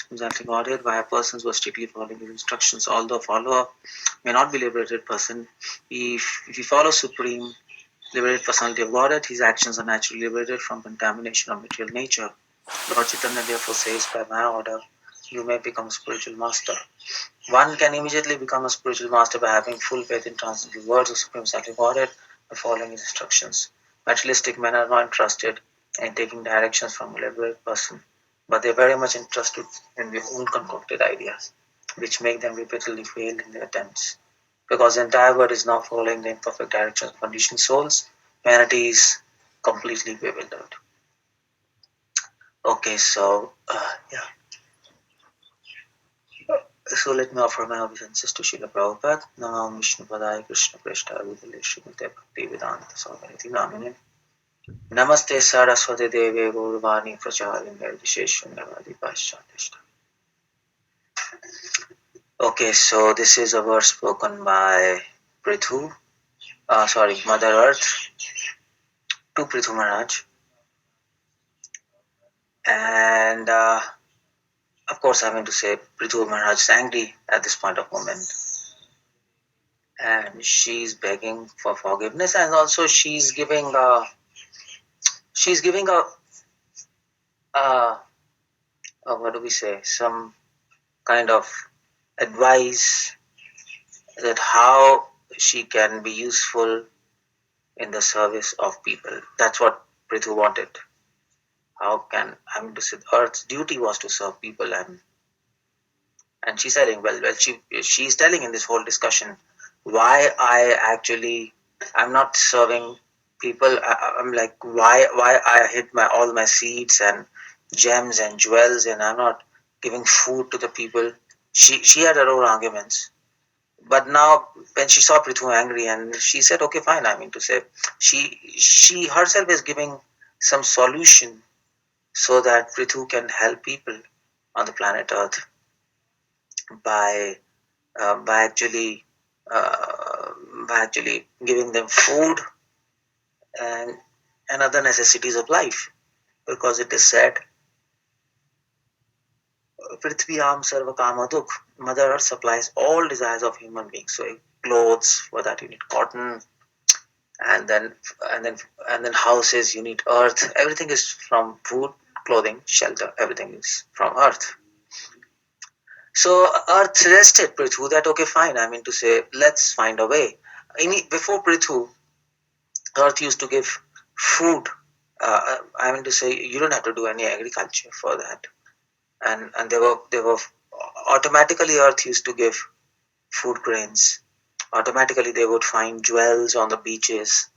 Supreme Godhead via persons who are strictly following his instructions. Although a follower may not be liberated person, if he follows Supreme liberated personality of Godhead, his actions are naturally liberated from contamination of material nature. Lord Chaitanya therefore says, by my order, you may become a spiritual master. One can immediately become a spiritual master by having full faith in transcendental words of Supreme Personality of Godhead by following his instructions. Materialistic men are not interested in taking directions from a liberated person, but they are very much interested in their own concocted ideas, which make them repeatedly fail in their attempts. Because the entire world is now following the imperfect directions of conditioned souls, humanity is completely bewildered. Okay, so yeah. So let me offer my obeisances to Srila Prabhupada. Namam Vishnu Padaya Krishna Preshta Vidale Srimate Bhakti Vedanta Samariti Namine. Namaste Saraswati Deve Gaurvani Pracharin Nirvisheshu Nirvadi Paschatishta. Okay, so this is a verse spoken by Mother Earth to Prithu Maharaj. And of course, I mean to say, Prithu Maharaj is angry at this point of moment. And she's begging for forgiveness, and also she's giving a what do we say, some kind of advice that how she can be useful in the service of people. That's what Prithu wanted. How can, I mean to say, Earth's duty was to serve people, and she's telling, she's telling in this whole discussion why I'm not serving people. I'm like, why I hid all my seeds and gems and jewels, and I'm not giving food to the people. She had her own arguments, but now when she saw Prithu angry, and she said, okay, fine. I mean to say, she herself is giving some solution so that Prithu can help people on the planet Earth by uh, by actually uh, by actually giving them food and other necessities of life, because it is said, Prithviyam Sarva Kama Dukh, Mother Earth supplies all desires of human beings. So clothes, for that you need cotton, and then and then and then houses, you need earth. Everything is from food, clothing, shelter. Everything is from earth. So Earth suggested Prithu that, okay, fine. I mean to say, let's find a way. Before Prithu, Earth used to give food. I mean to say, you don't have to do any agriculture for that, and they were automatically, Earth used to give food grains. Automatically, they would find jewels on the beaches,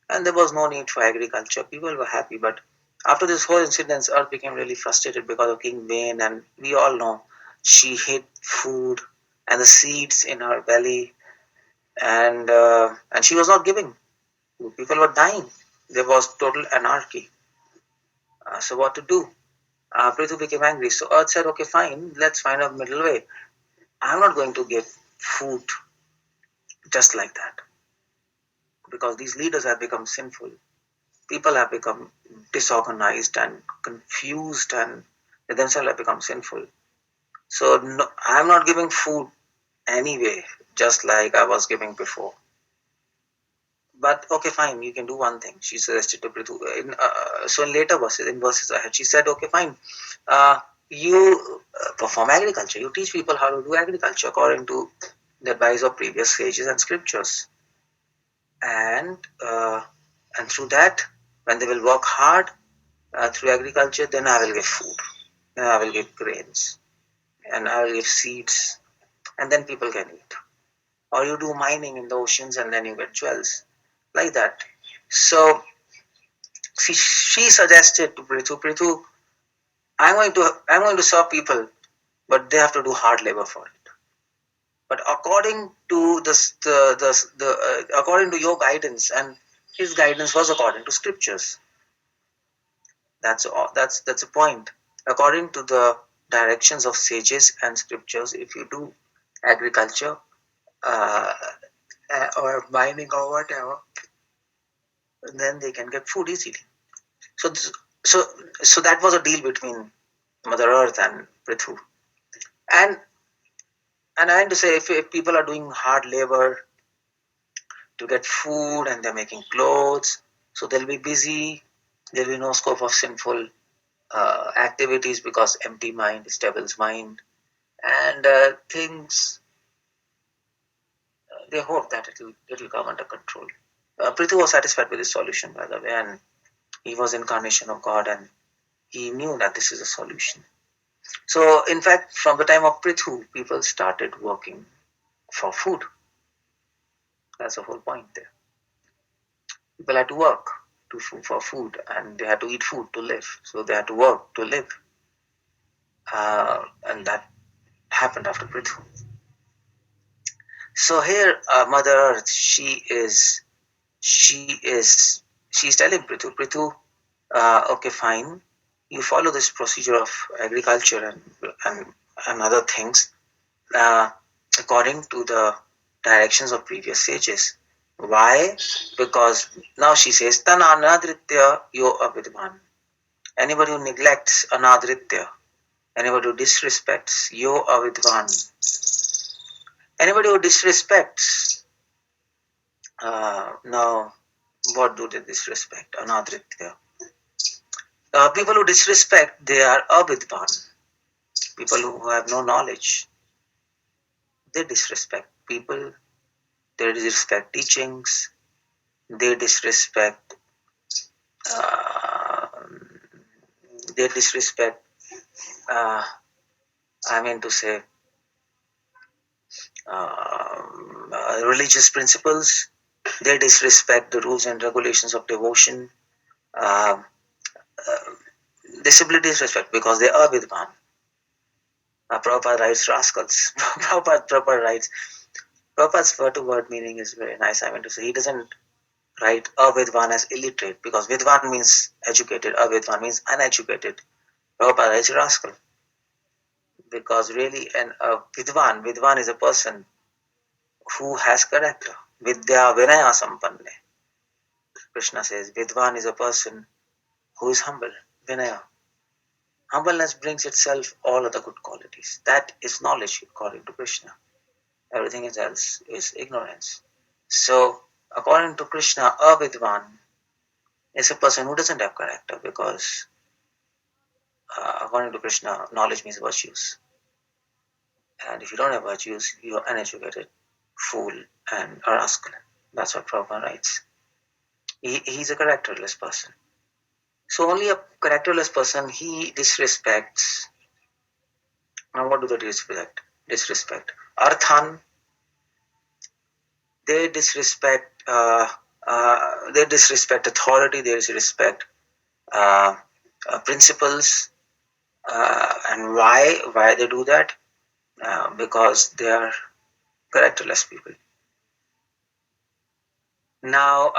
and there was no need for agriculture. People were happy, but after this whole incident, Earth became really frustrated because of King Vane, and we all know she hid food and the seeds in her belly, and she was not giving. People were dying. There was total anarchy. So what to do? Prithu became angry. So Earth said, okay, fine, let's find a middle way. I'm not going to give food just like that, because these leaders have become sinful. People have become disorganized and confused, and they themselves have become sinful. So no, I'm not giving food anyway, just like I was giving before. But okay, fine, you can do one thing. She suggested to Prithu. So in later verses, in verses ahead, she said, okay, fine, you perform agriculture. You teach people how to do agriculture according to the advice of previous sages and scriptures. And through that, when they will work hard through agriculture, then I will give food. Then I will give grains. And I will give seeds. And then people can eat. Or you do mining in the oceans and then you get jewels. Like that. So she suggested to Prithu, I'm going to serve people, but they have to do hard labor for it. But according to according to your guidance, and his guidance was according to scriptures. That's a point. According to the directions of sages and scriptures, if you do agriculture uh, or mining or whatever, then they can get food easily. So so that was a deal between Mother Earth and Prithu. And I mean to say, if people are doing hard labor to get food and they're making clothes, so they'll be busy. There'll be no scope of sinful activities because empty mind is devil's mind, and things. They hope that it'll come under control. Prithu was satisfied with his solution, by the way, and he was incarnation of God, and he knew that this is a solution. So, in fact, from the time of Prithu, people started working for food. That's the whole point there. People had to work for food, and they had to eat food to live. So they had to work to live, and that happened after Prithu. So here, Mother Earth, she's telling Prithu, okay, fine, you follow this procedure of agriculture and other things uh, according to the directions of previous sages. Why? Because now she says, Tan anadritya yo avidvan. Anybody who neglects anadritya, anybody who disrespects yo avidvan, anybody who disrespects, now what do they disrespect? Anadritya. People who disrespect, they are avidvan. People who have no knowledge, they disrespect people, they disrespect teachings, they disrespect, uh, they disrespect, uh, I mean to say, religious principles, they disrespect the rules and regulations of devotion, uh, they simply disrespect because they are vidvan. Prabhupada writes rascals. Prabhupada writes, Prabhupada's word to word meaning is very nice. I mean to say, he doesn't write avidvan as illiterate because vidvan means educated, avidvan means uneducated. Prabhupada writes rascal because really vidvan is a person who has character. Vidya vinaya sampanne. Krishna says vidvan is a person who is humble. Vinaya. Humbleness brings itself all other good qualities. That is knowledge according to Krishna. Everything else is ignorance. So, according to Krishna, a vidvan is a person who doesn't have character because, according to Krishna, knowledge means virtues. And if you don't have virtues, you are uneducated, fool, and a rascal. That's what Prabhupada writes. He's a characterless person. So only a characterless person, he disrespects. Now what do they disrespect? Arthan, they disrespect authority, they disrespect uh, principles. And why they do that? Because they are characterless people. Now,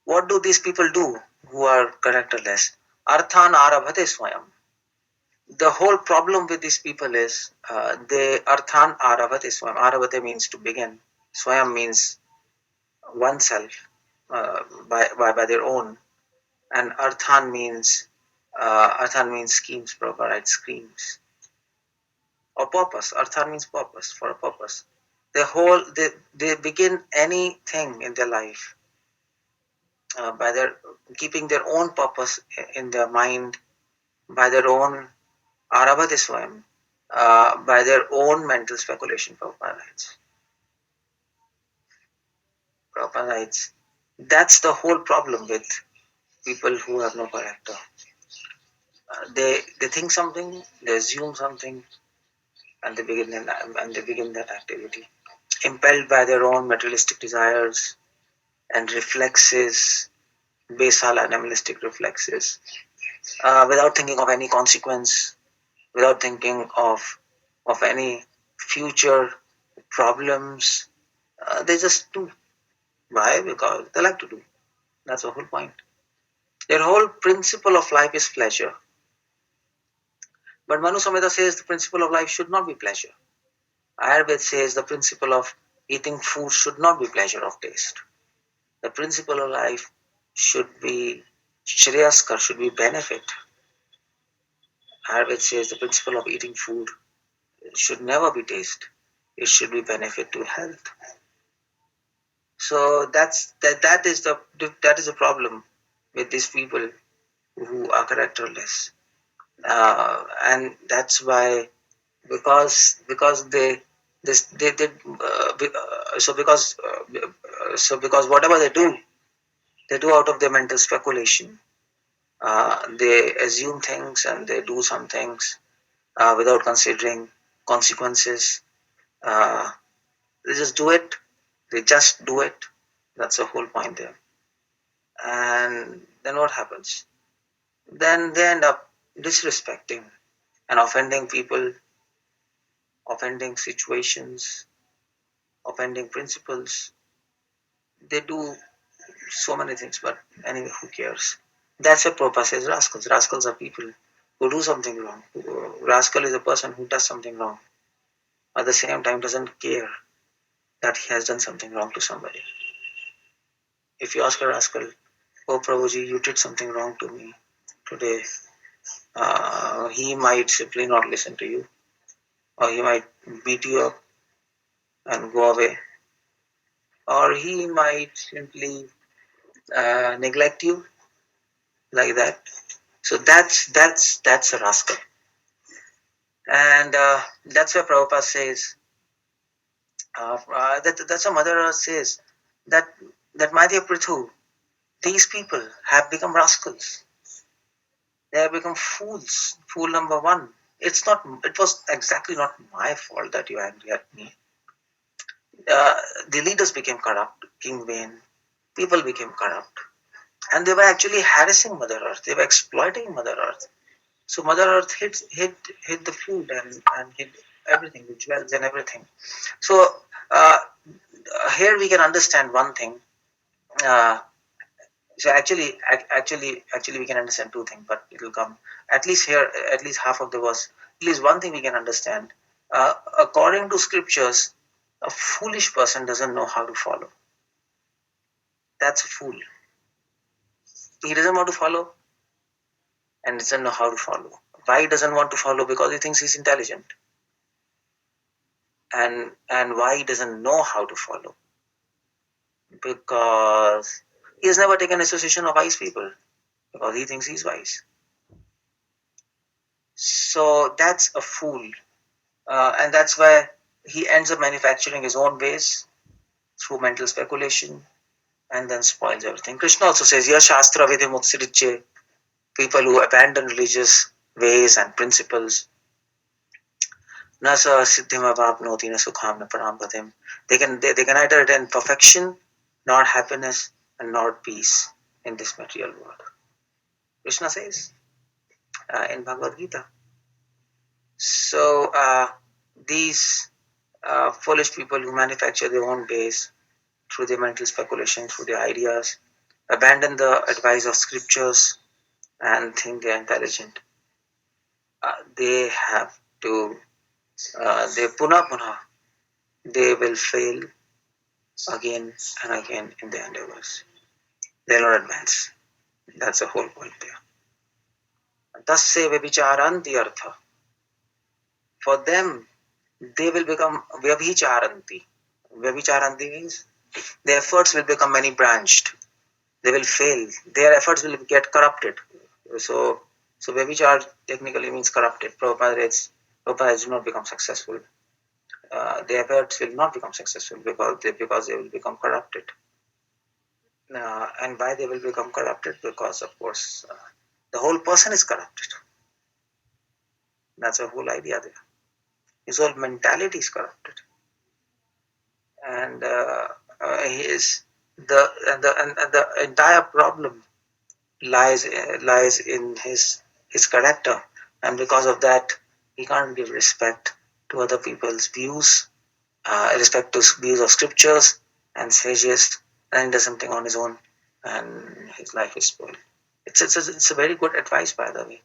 what do these people do who are characterless? Arthan arabhate swayam. The whole problem with these people is they arthan arabhate swayam. Arabhate means to begin. Swayam means oneself, by their own. And arthan means schemes, Prabhupada writes schemes. Or purpose. Arthan means purpose, for a purpose. They begin anything in their life by their keeping their own purpose in their mind, by their own arabhate swayam, by their own mental speculation. Prabhupada writes, that's the whole problem with people who have no character. They think something, they assume something, and they begin that activity, impelled by their own materialistic desires and reflexes, basal animalistic reflexes, without thinking of any consequence, without thinking of any future problems. They just do. Why? Because they like to do. That's the whole point. Their whole principle of life is pleasure. But Manu Samhita says the principle of life should not be pleasure. Ayurveda says the principle of eating food should not be pleasure of taste. The principle of life should be Shreyaskar, should be benefit. Ayurveda says the principle of eating food should never be taste. It should be benefit to health. So that is the problem with these people who are characterless, and that's why because they this they so because whatever they do out of their mental speculation. They assume things and they do some things without considering consequences. Uh, they just do it. They just do it. That's the whole point there. And then what happens? Then they end up disrespecting and offending people, offending situations, offending principles. They do so many things, but anyway, who cares? That's what Prabhupada says rascals. Rascals are people who do something wrong. Rascal is a person who does something wrong. At the same time, doesn't care that he has done something wrong to somebody. If you ask a rascal, oh Prabhuji, you did something wrong to me today, he might simply not listen to you, or he might beat you up and go away, or he might simply neglect you like that. So that's a rascal, and that's where Prabhupada says that's what Mother Earth says that my dear Prithu, these people have become rascals. They have become fools. Fool number one. It's not. It was exactly not my fault that you're angry at me. Uh, the leaders became corrupt. King Vane. People became corrupt, and they were actually harassing Mother Earth. They were exploiting Mother Earth. So Mother Earth hid the food and hid everything, the jewels and everything. So here we can understand one thing. Uh, so actually, we can understand two things, but it will come at least here. At least half of the verse. At least one thing we can understand. According to scriptures, a foolish person doesn't know how to follow. That's a fool. He doesn't want to follow and doesn't know how to follow. Why he doesn't want to follow? Because he thinks he's intelligent. And why he doesn't know how to follow? Because he has never taken association of wise people. Because he thinks he's wise. So that's a fool. And that's why he ends up manufacturing his own ways through mental speculation and then spoils everything. Krishna also says, Ya Shastra Vidhi Mutsiriche, people who abandon religious ways and principles, Na sa siddhim avapnoti na sukham na param gatim. They can either attain perfection, nor happiness, and nor peace in this material world. Krishna says in Bhagavad Gita. So these foolish people who manufacture their own ways through their mental speculation, through their ideas, abandon the advice of scriptures and think they're intelligent. They have to, they punah, they will fail again and again in their endeavors. They'll not advance. That's the whole point there. Tasya vibhicharanti artha. For them, they will become vyabhicharanti. Vyabhicharanti means their efforts will become many branched. They will fail. Their efforts will get corrupted. So Vyabhichar technically means corrupted. Prabhupada do not become successful. Their efforts will not become successful because they will become corrupted. And why they will become corrupted? Because of course the whole person is corrupted. That's the whole idea there. His whole mentality is corrupted, and his the entire problem lies in his character, and because of that, he can't give respect to other people's views, respect to views of scriptures and sages, and he does something on his own, and his life is spoiled. It's a very good advice, by the way.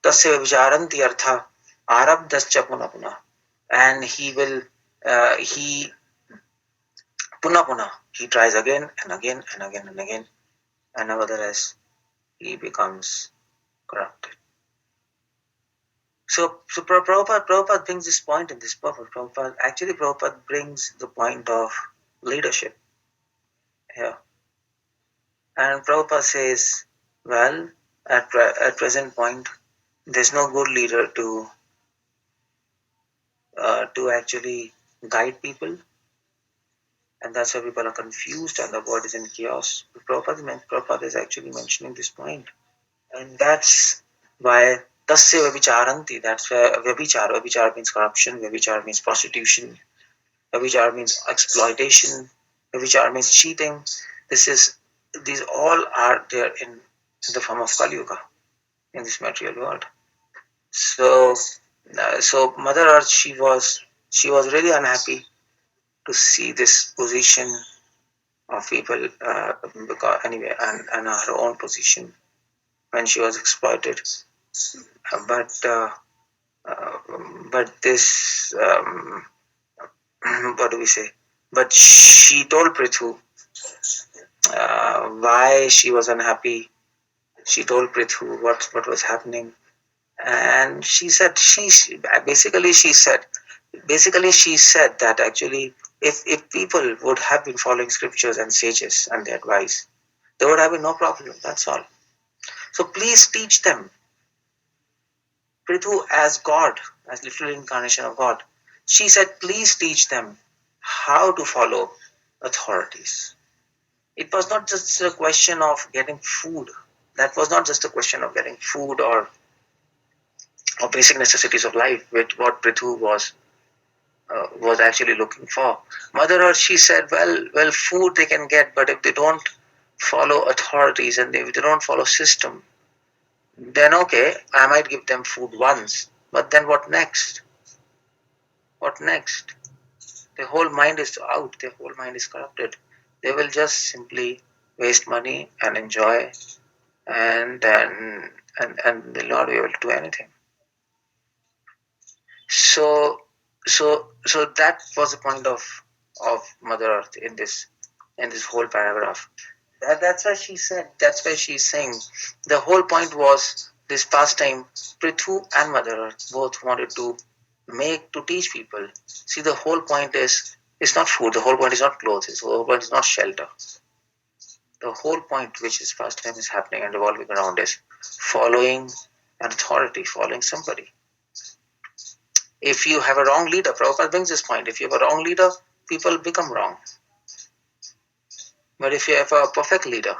Tasya vicharanti artha arabdascha punah. And he will he punah, he tries again and again and again and again, and nevertheless he becomes corrupted. So Prabhupada brings this point in this purpose. Prabhupada brings the point of leadership here. And Prabhupada says, well, at present point, there's no good leader to actually guide people, and that's why people are confused and the world is in chaos. Prabhupada is actually mentioning this point, and that's why tasya vyavicharanti. That's where Vyavichar means corruption. Vyavichar means prostitution. Vyavichar means exploitation. Vyavichar means cheating. These all are there in the form of Kali Yuga in this material world. So Mother Earth, she was really unhappy to see this position of people, because anyway, and her own position when she was exploited. But uh, but this what do we say? But she told Prithu why she was unhappy. She told Prithu what was happening, and she said she said that actually if people would have been following scriptures and sages and their advice, there would have been no problem. That's all. So please teach them. Prithu, as God, as literal incarnation of God, she said, please teach them how to follow authorities. It was not just a question of getting food. That was not just a question of getting food or basic necessities of life, which what Prithu was actually looking for. Mother Earth, she said, well, food they can get, but if they don't follow authorities and if they don't follow system, then okay, I might give them food once, but then what next? What next? Their whole mind is out. Their whole mind is corrupted. They will just simply waste money and enjoy, and they'll not be able to do anything. So that was the point of Mother Earth in this whole paragraph. That's why she said. That's why she's saying. The whole point was this pastime. Prithu and Mother Earth both wanted to teach people. See, the whole point is it's not food. The whole point is not clothes. The whole point is not shelter. The whole point, which is pastime, is happening and revolving around is following an authority, following somebody. If you have a wrong leader, Prabhupada brings this point. If you have a wrong leader, people become wrong. But if you have a perfect leader,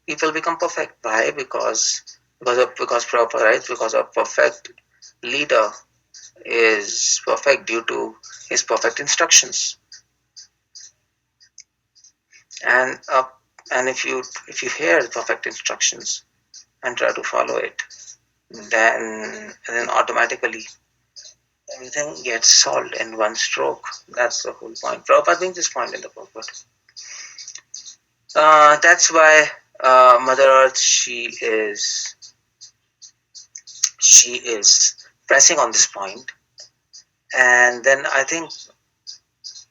people become perfect. Why? Because Prabhupada writes, because a perfect leader is perfect due to his perfect instructions. And if you hear perfect instructions and try to follow it, then automatically everything gets solved in one stroke. That's the whole point. Prabhupada brings this point in the purport. That's why Mother Earth, she is pressing on this point. And then I think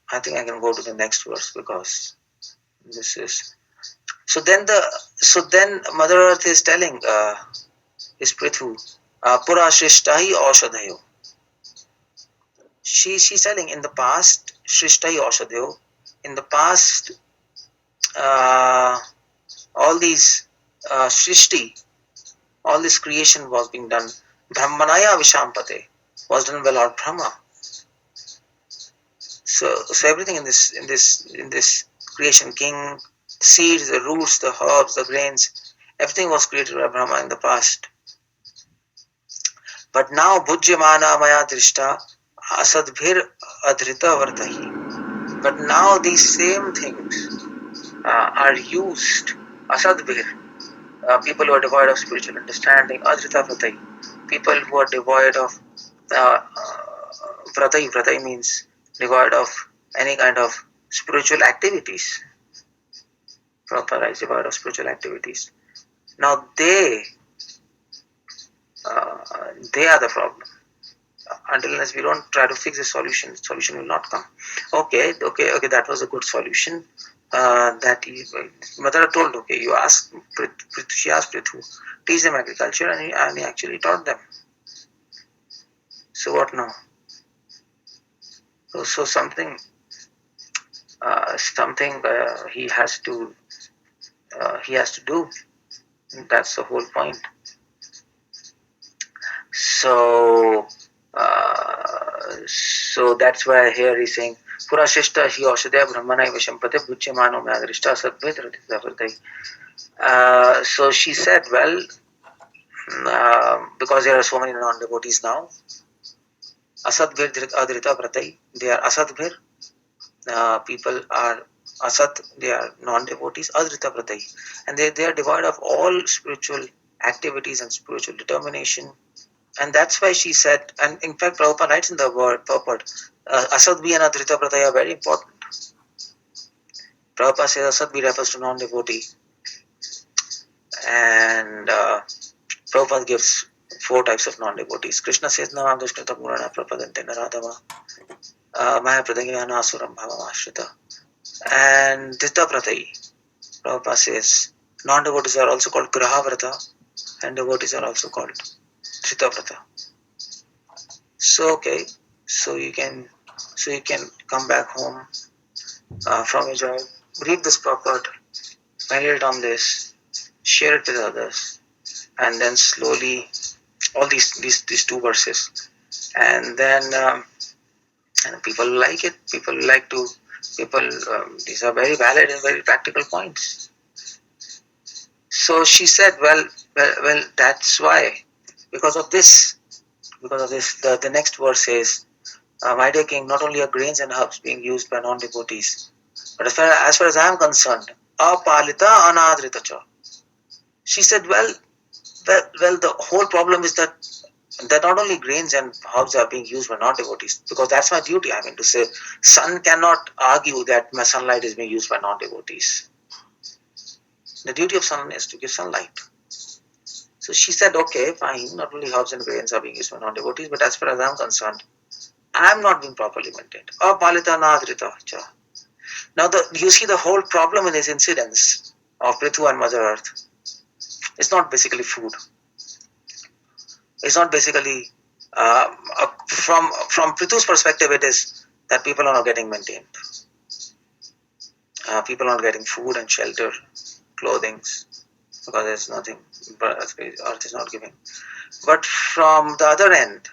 I can go to the next verse, because this is so. Then Mother Earth is telling is Prithu, Pura Shrishtahi Aushadhayo. She's telling, in the past, Shrishtahi Aushadhayo, in the past, all these Shrishti, all this creation was being done. Brahmanaya Vishampate was done by Lord Brahma. So everything in this creation, king, seeds, the roots, the herbs, the grains, everything was created by Brahma in the past. But now Bhujyamana Maya Drishta Asadbhir Adhrita Vartahi. But now these same things are used. Asadbhir, people who are devoid of spiritual understanding. Adhrita Vartahi, people who are devoid of Vratai. Vratai means devoid of any kind of spiritual activities. Prabhupada is devoid of spiritual activities. Now they are the problem. Until unless we don't try to fix the solution will not come. Okay, that was a good solution. that Mother told, okay, you ask, she asked Prithu, teach them agriculture, and he actually taught them. So what now? So something he has to do. That's the whole point. So that's why here he's saying Pura Shishta Hi Aushadya Brahmana Vishampate Bhuchya Mano Magrishta Sadvedraditavardai. So she said, well, because there are so many non-devotees now, Asadvir Adrita Pratai, they are Asadvir, people are Asat, they are non-devotees, Adrita Pratai, and they are devoid of all spiritual activities and spiritual determination. And that's why she said, and in fact, Prabhupada writes in the word purport, Asadvi and Adrita Pratai are very important. Prabhupada says Asadvi refers to non-devotee, and Prabhupada gives 4 types of non-devotees. Krishna says, Namam Dushnata Purana Prapadante Naradama Maya Pradanyana Asuram Bhavamashrita. And Dhita Pratai, Prabhupada says, non-devotees are also called Grahavrata, and devotees are also called Dhita Vrata. So okay, so you can come back home from your job, read this purport, meditate on this, share it with others, and then slowly all these 2 verses, and then and people like it. These are very valid and very practical points. So she said, well, that's why, because of this, the next verse says, my dear king, not only are grains and herbs being used by non-devotees, but as far as I am concerned, apalita anadrita cha. She said, well, the whole problem is that not only grains and herbs are being used by non-devotees, because that's my duty. I mean to say, sun cannot argue that my sunlight is being used by non-devotees. The duty of sun is to give sunlight. So she said, okay, fine, not only herbs and grains are being used by non-devotees, but as far as I'm concerned, I'm not being properly maintained. Apalita nadrita cha. Now, you see the whole problem in these incidents of Prithu and Mother Earth. It's not basically food. It's not basically, from Prithu's perspective, it is that people are not getting maintained. People are not getting food and shelter, clothing, because there's nothing, but Earth is not giving. But from the other end,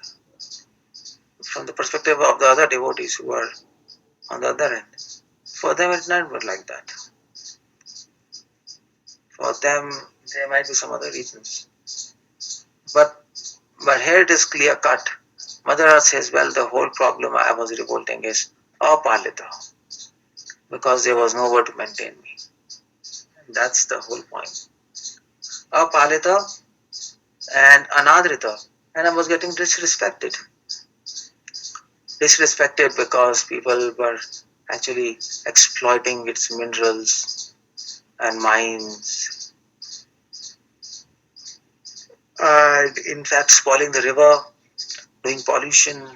from the perspective of the other devotees who are on the other end, for them it's not like that. For them, there might be some other reasons. But here it is clear cut. Mother Earth says, well, the whole problem I was revolting is apalita, because there was nowhere to maintain me. That's the whole point. Apalita and anadrita, and I was getting disrespected. Disrespected because people were actually exploiting its minerals and mines, and in fact spoiling the river, doing pollution,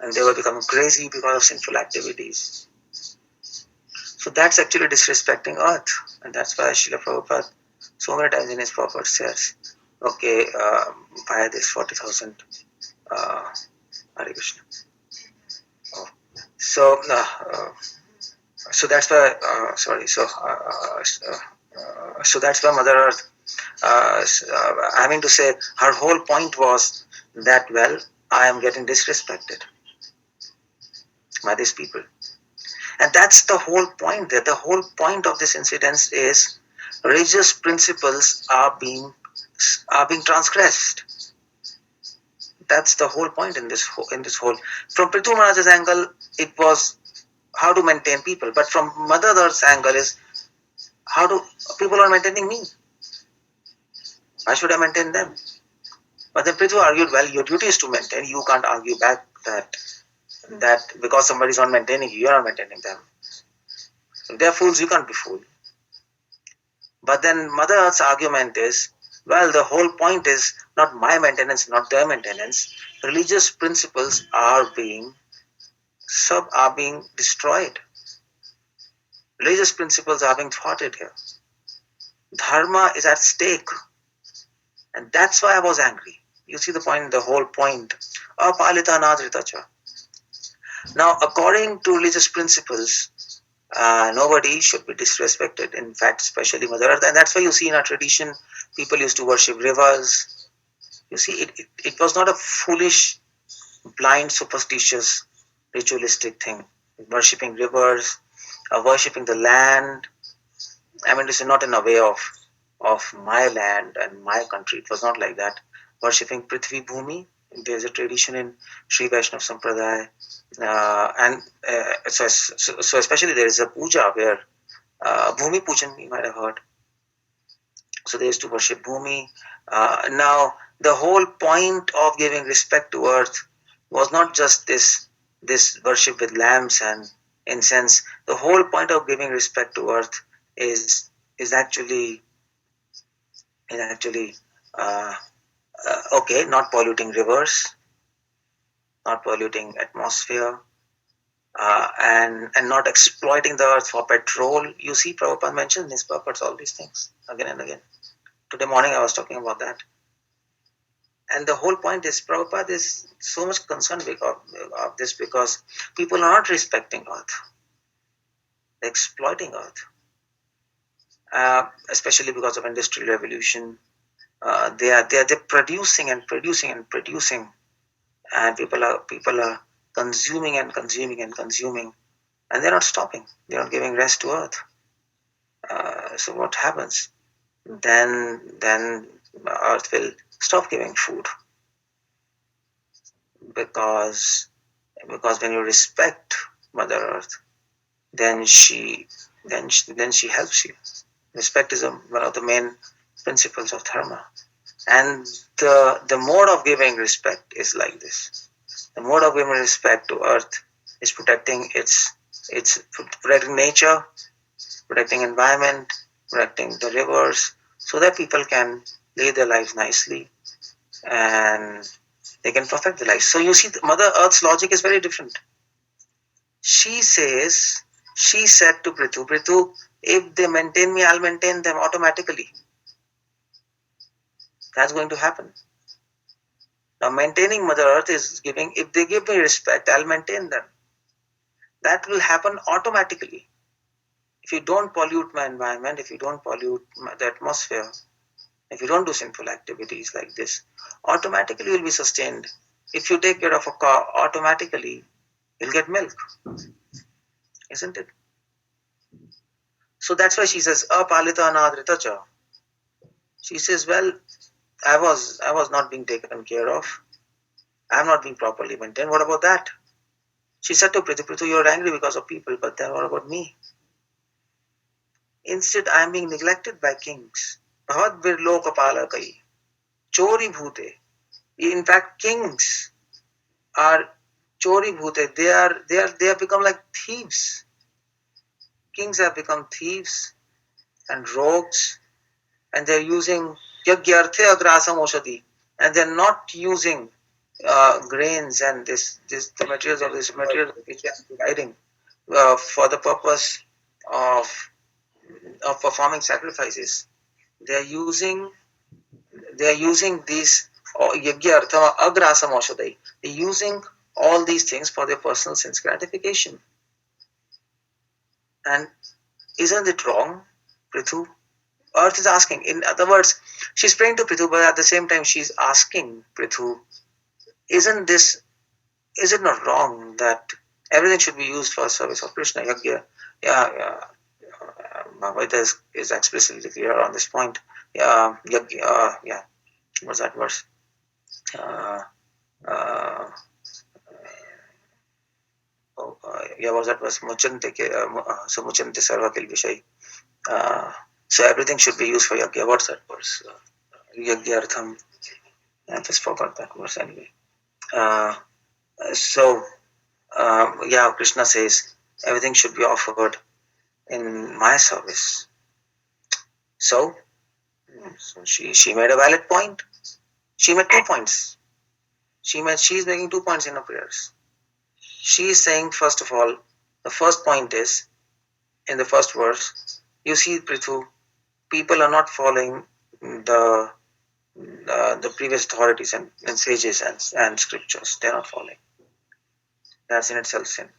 and they were becoming crazy because of sinful activities. So that's actually disrespecting Earth, and that's why Srila Prabhupada so many times in his purport says, okay, buy this 40,000 Hare Krishna. So that's why so that's why Mother Earth, I mean to say, her whole point was that, well, I am getting disrespected by these people. And that's the whole point there. The whole point of this incident is religious principles are being transgressed. That's the whole point in this whole. From Prithu Maharaj's angle, it was how to maintain people, but from Mother Earth's angle is how do people are maintaining me? Why should I maintain them? But then Prithu argued, well, your duty is to maintain. You can't argue back that because somebody is not maintaining you, you are not maintaining them. If they are fools, you can't be fooled. But then Mother Earth's argument is, well, the whole point is not my maintenance, not their maintenance. Religious principles are being destroyed. religious principles are being thwarted here. Dharma is at stake. And that's why I was angry. You see the point, the whole point. Apalita nadritacha. Now, according to religious principles, nobody should be disrespected. In fact, especially Mother Earth. And that's why you see in our tradition, people used to worship rivers. You see, it was not a foolish, blind, superstitious, ritualistic thing. Worshipping rivers, worshipping the land. I mean, this is not in a way of my land and my country. It was not like that. Worshipping Prithvi Bhumi. There's a tradition in Sri Vaishnav Sampradaya. So especially there is a puja where Bhumi Pujan, you might have heard. So they used to worship Bhumi. Now, the whole point of giving respect to earth was not just this worship with lamps and incense. The whole point of giving respect to earth is actually uh, okay, not polluting rivers, not polluting atmosphere, and not exploiting the earth for petrol. You see, Prabhupada mentions in his purports all these things again and again. Today morning I was talking about that. And the whole point is Prabhupada is so much concerned of this because people are not respecting earth. They're exploiting earth. Especially because of industrial revolution. They're producing and producing and producing, and people are consuming and consuming and consuming, and they're not stopping. They're not giving rest to earth. So what happens? Then earth will stop giving food because when you respect Mother Earth, then she helps you. Respect is one of the main principles of dharma. And the mode of giving respect is like this. The mode of giving respect to earth is protecting protecting nature, protecting environment, protecting the rivers, so that people can live their lives nicely and they can perfect their life. So you see, Mother Earth's logic is very different. She said to Prithu, if they maintain me, I'll maintain them automatically. That's going to happen. Now, maintaining Mother Earth is if they give me respect, I'll maintain them. That will happen automatically. If you don't pollute my environment, if you don't pollute the atmosphere, if you don't do sinful activities like this, automatically you'll be sustained. If you take care of a cow, automatically you'll get milk. Isn't it? So that's why she says, apalita anadritacha. She says, well, I was not being taken care of. I am not being properly maintained. What about that? She said to Prithu, you're angry because of people, but then what about me? Instead, I am being neglected by kings. Bhavat birlo kapala kai. Chori bhute. In fact, kings are chori bhute. They have become like thieves. Kings have become thieves and rogues, and they're using yagyarthe agrasam oshadi, and they're not using grains and the materials of this material which they are providing for the purpose of performing sacrifices. They are using these yagya artha agrasam oshadai. They're using all these things for their personal sense gratification. And isn't it wrong, Prithu? Earth is asking. In other words, she's praying to Prithu, but at the same time she's asking Prithu, is it not wrong that everything should be used for service of Krishna? Yagya, Bhagavatam is explicitly clear on this point. Yagya, what's that verse? What's that verse? Muchante sarva kilvishay. So everything should be used for yagya. What's that verse? Yagya artham. I just forgot that verse anyway. Krishna says everything should be offered in my service. So she made a valid point. She made 2 points. She's making 2 points in her prayers. She is saying, first of all, the first point is in the first verse, you see, Prithu, people are not following the the previous authorities and sages and scriptures. They're not following. That's in itself sin.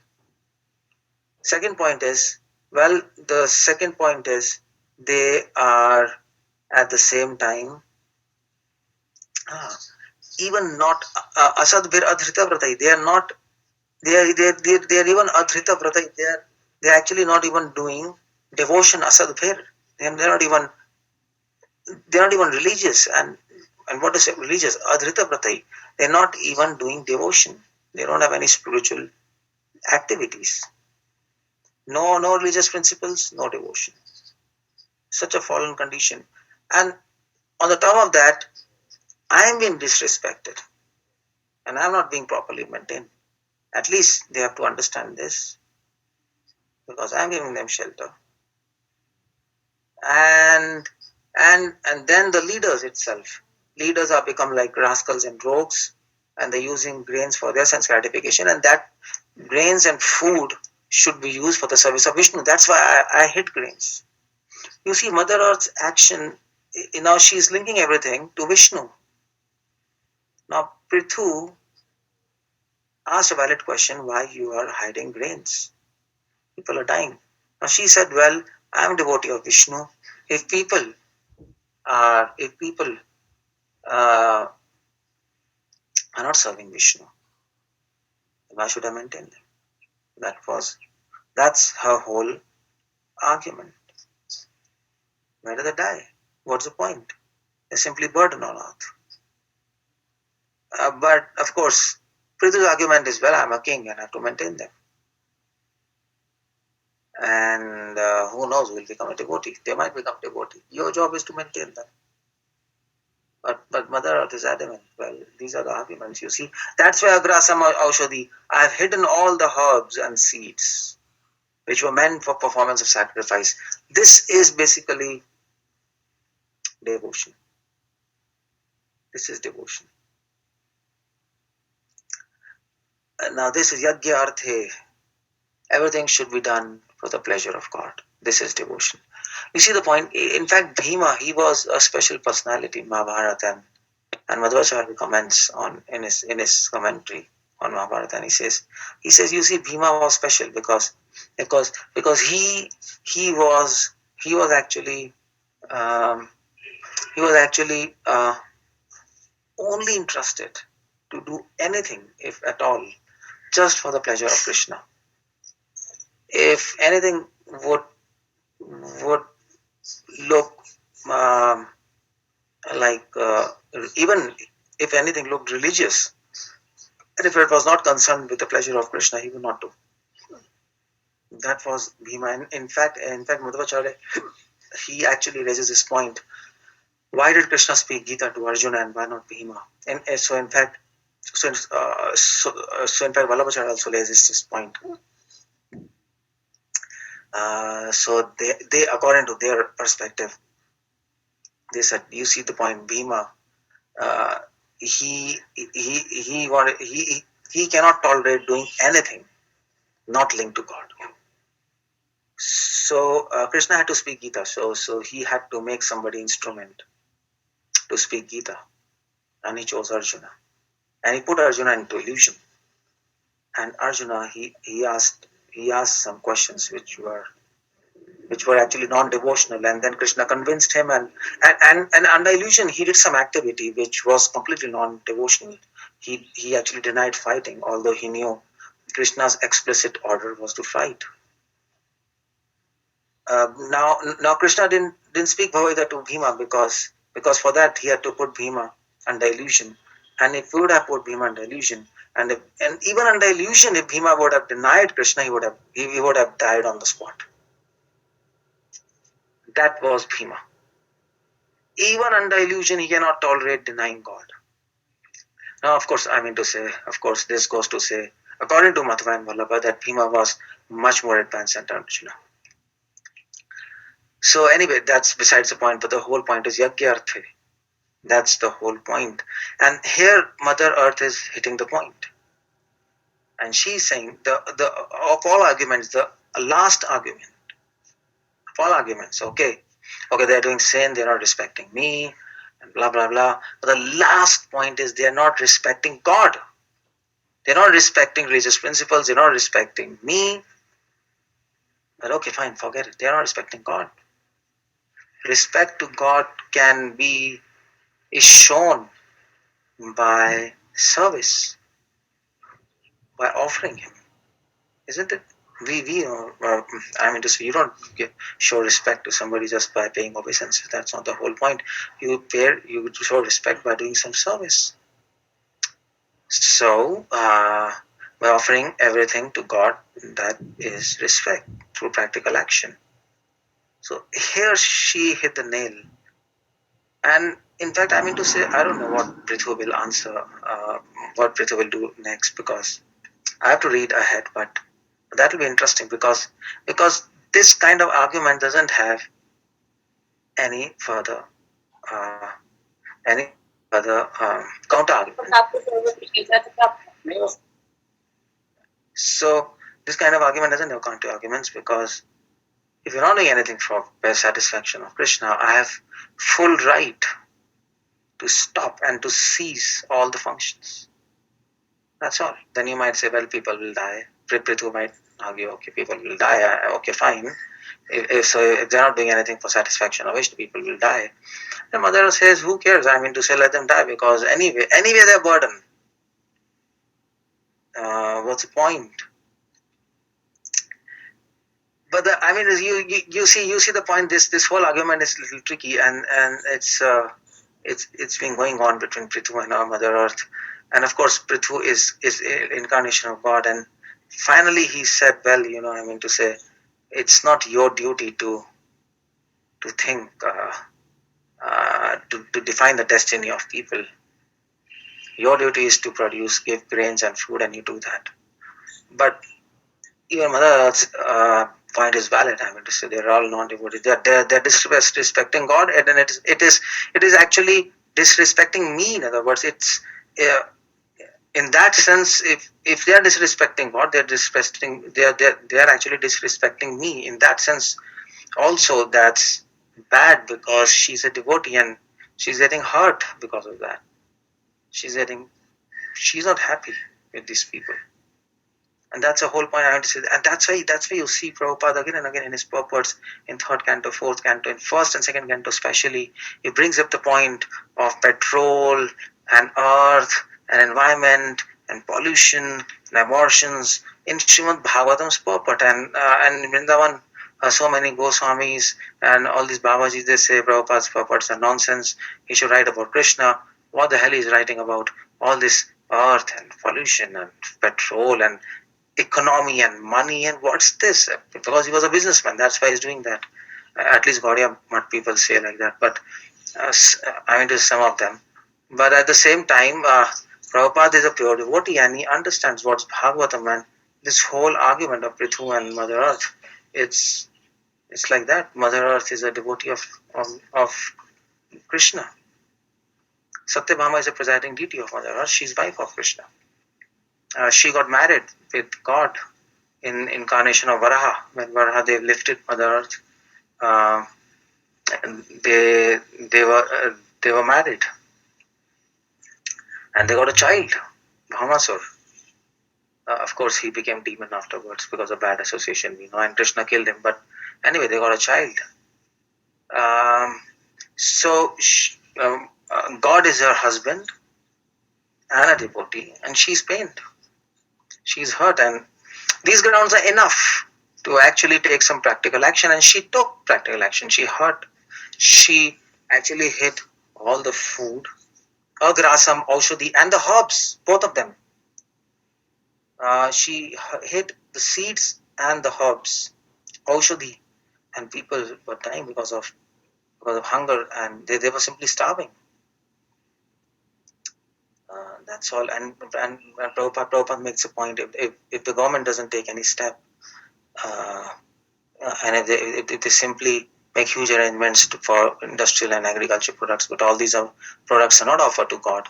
Second point is, well, the second point is they are at the same time uh, even not asadvir adhrita vratai. They are not. They are even adhrita vratai. They are actually not even doing devotion asadvir. They're not even religious. And what is it, religious? Adhrita vratai. They're not even doing devotion. They don't have any spiritual activities. No religious principles, no devotion. Such a fallen condition. And on the top of that, I am being disrespected and I'm not being properly maintained. At least they have to understand this, because I'm giving them shelter. And then the leaders itself. Leaders have become like rascals and rogues, and they're using grains for their sense gratification, and that grains and food should be used for the service of Vishnu. That's why I hate grains. You see, Mother Earth's action, now she's linking everything to Vishnu. Now, Prithu asked a valid question, why you are hiding grains? People are dying. Now she said, well, I am a devotee of Vishnu. If people uh, are not serving Vishnu, then why should I maintain them? That's her whole argument. Why do they die? What's the point? They're simply burden on earth. But of course, Prithu's argument is, well, I'm a king and I have to maintain them. And who knows, will become a devotee. They might become devotee. Your job is to maintain them. But Mother Earth is adamant. Well, these are the arguments, you see. That's why Agrasam Aushadhi, I have hidden all the herbs and seeds which were meant for performance of sacrifice. This is basically devotion. This is devotion. Now this is Yagya Arthe. Everything should be done for the pleasure of God. This is devotion. You see the point? In fact, Bhima, he was a special personality in Mahabharata, and Madhvacharya comments on in his commentary on Mahabharata, and he says, you see, Bhima was special because he was actually only interested to do anything, if at all, just for the pleasure of Krishna. If anything would look like even if anything looked religious, and if it was not concerned with the pleasure of Krishna, he would not do. That was Bhima. And in fact, Madhvacharya, he actually raises this point. Why did Krishna speak Gita to Arjuna and why not Bhima? And so in fact, Vallabhacharya also raises this point. So they according to their perspective, they said, you see the point, Bhima, he cannot tolerate doing anything not linked to God. So Krishna had to speak Gita. So he had to make somebody instrument to speak Gita, and he chose Arjuna, and he put Arjuna into illusion. And Arjuna, he asked some questions which were actually non-devotional, and then Krishna convinced him, and under illusion he did some activity which was completely non-devotional. He actually denied fighting, although he knew Krishna's explicit order was to fight. Now Krishna didn't speak Bhagavad to Bhima because for that he had to put Bhima under illusion, and if he would have put Bhima under illusion, and even under illusion, if Bhima would have denied Krishna, he would have died on the spot. That was Bhima. Even under illusion, he cannot tolerate denying God. Now, of course, this goes to say, according to Madhva and Vallabha, that Bhima was much more advanced than Arjuna. So anyway, that's besides the point, but the whole point is Yagya Arthe. That's the whole point. And here, Mother Earth is hitting the point. And she's saying, of all arguments, the last argument All arguments. Okay, they're doing sin, they're not respecting me, and blah blah blah. But the last point is they're not respecting God. They're not respecting religious principles, they're not respecting me. But okay, fine, forget it. They're not respecting God. Respect to God is shown by service, by offering Him, isn't it? We I mean to say, you don't show respect to somebody just by paying obeisance. That's not the whole point. You show respect by doing some service. So by offering everything to God, that is respect through practical action. So here she hit the nail. And in fact, I mean to say, I don't know what Prithu will answer, what Prithu will do next, because I have to read ahead, but that will be interesting because this kind of argument doesn't have any further uh, counter argument. So this kind of argument doesn't have counter arguments because if you're not doing anything for satisfaction of Krishna, I have full right to stop and to cease all the functions. That's all. Then you might say, well, people will die. Prithu might argue, okay, people will die. Okay, fine. If they're not doing anything for satisfaction of Vishnu, people will die. The mother says, who cares? I mean to say, let them die because anyway they're burden. What's the point? But I mean, you see the point. This whole argument is a little tricky, and it's been going on between Prithu and our Mother Earth, and of course Prithu is incarnation of God, and finally he said, well, I mean to say, it's not your duty to think to define the destiny of people. Your duty is to produce, give grains and food, and you do that. But your Mother Earth's point is valid. I mean to say, they're all non-devotees. They're disrespecting God, and then it is actually disrespecting me. In other words, it's in that sense, if they are disrespecting God, they're actually disrespecting me. In that sense, also that's bad because she's a devotee and she's getting hurt because of that. She's not happy with these people. And that's the whole point I want to say. And that's why you see Prabhupada again and again in his purports in third canto, fourth canto, in first and second canto especially, he brings up the point of petrol and earth and environment and pollution and abortions in Srimad Bhagavatam's purport. And in Vrindavan, so many Goswamis and all these Babajis, they say Prabhupada's purports are nonsense. He should write about Krishna. What the hell is writing about? All this earth and pollution and petrol and economy and money, and what's this? Because he was a businessman, that's why he's doing that. At least Gaudiya Math people say like that, but I mean to some of them. But at the same time, Prabhupada is a pure devotee and he understands what's Bhagavatam, and this whole argument of Prithu and Mother Earth, it's like that. Mother Earth is a devotee of Krishna. Satyabhama is a presiding deity of Mother Earth. She's wife of Krishna. She got married with God in incarnation of Varaha. When Varaha they lifted Mother Earth, and they were married, and they got a child, Bhamasur. Of course, he became demon afterwards because of bad association, and Krishna killed him. But anyway, they got a child. So God is her husband and a devotee, and she's pained. She's hurt, and these grounds are enough to actually take some practical action, and she took practical action. She hurt. She actually hid all the food, agrasam, aushadhi, and the herbs, both of them. She hid the seeds and the herbs, aushadhi, and people were dying because of hunger, and they were simply starving. That's all. And Prabhupada makes a point: if the government doesn't take any step, and if they simply make huge arrangements for industrial and agriculture products, but all these products are not offered to God,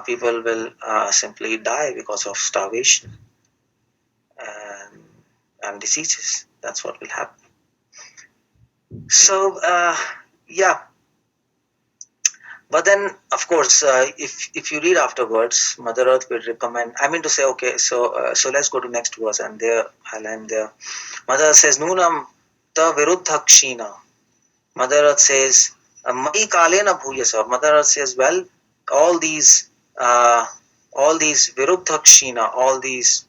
people will simply die because of starvation and diseases. That's what will happen. So, yeah. But then, of course, if you read afterwards, Mother Earth will recommend. I mean to say, okay, so let's go to next verse, and there I'll end there. Mother Earth says, "Nunam ta viruddha kshina." Mother Earth says, "Mai kalena bhuyasa." Mother Earth says, well, all these, uh, all these viruddha kshina, all these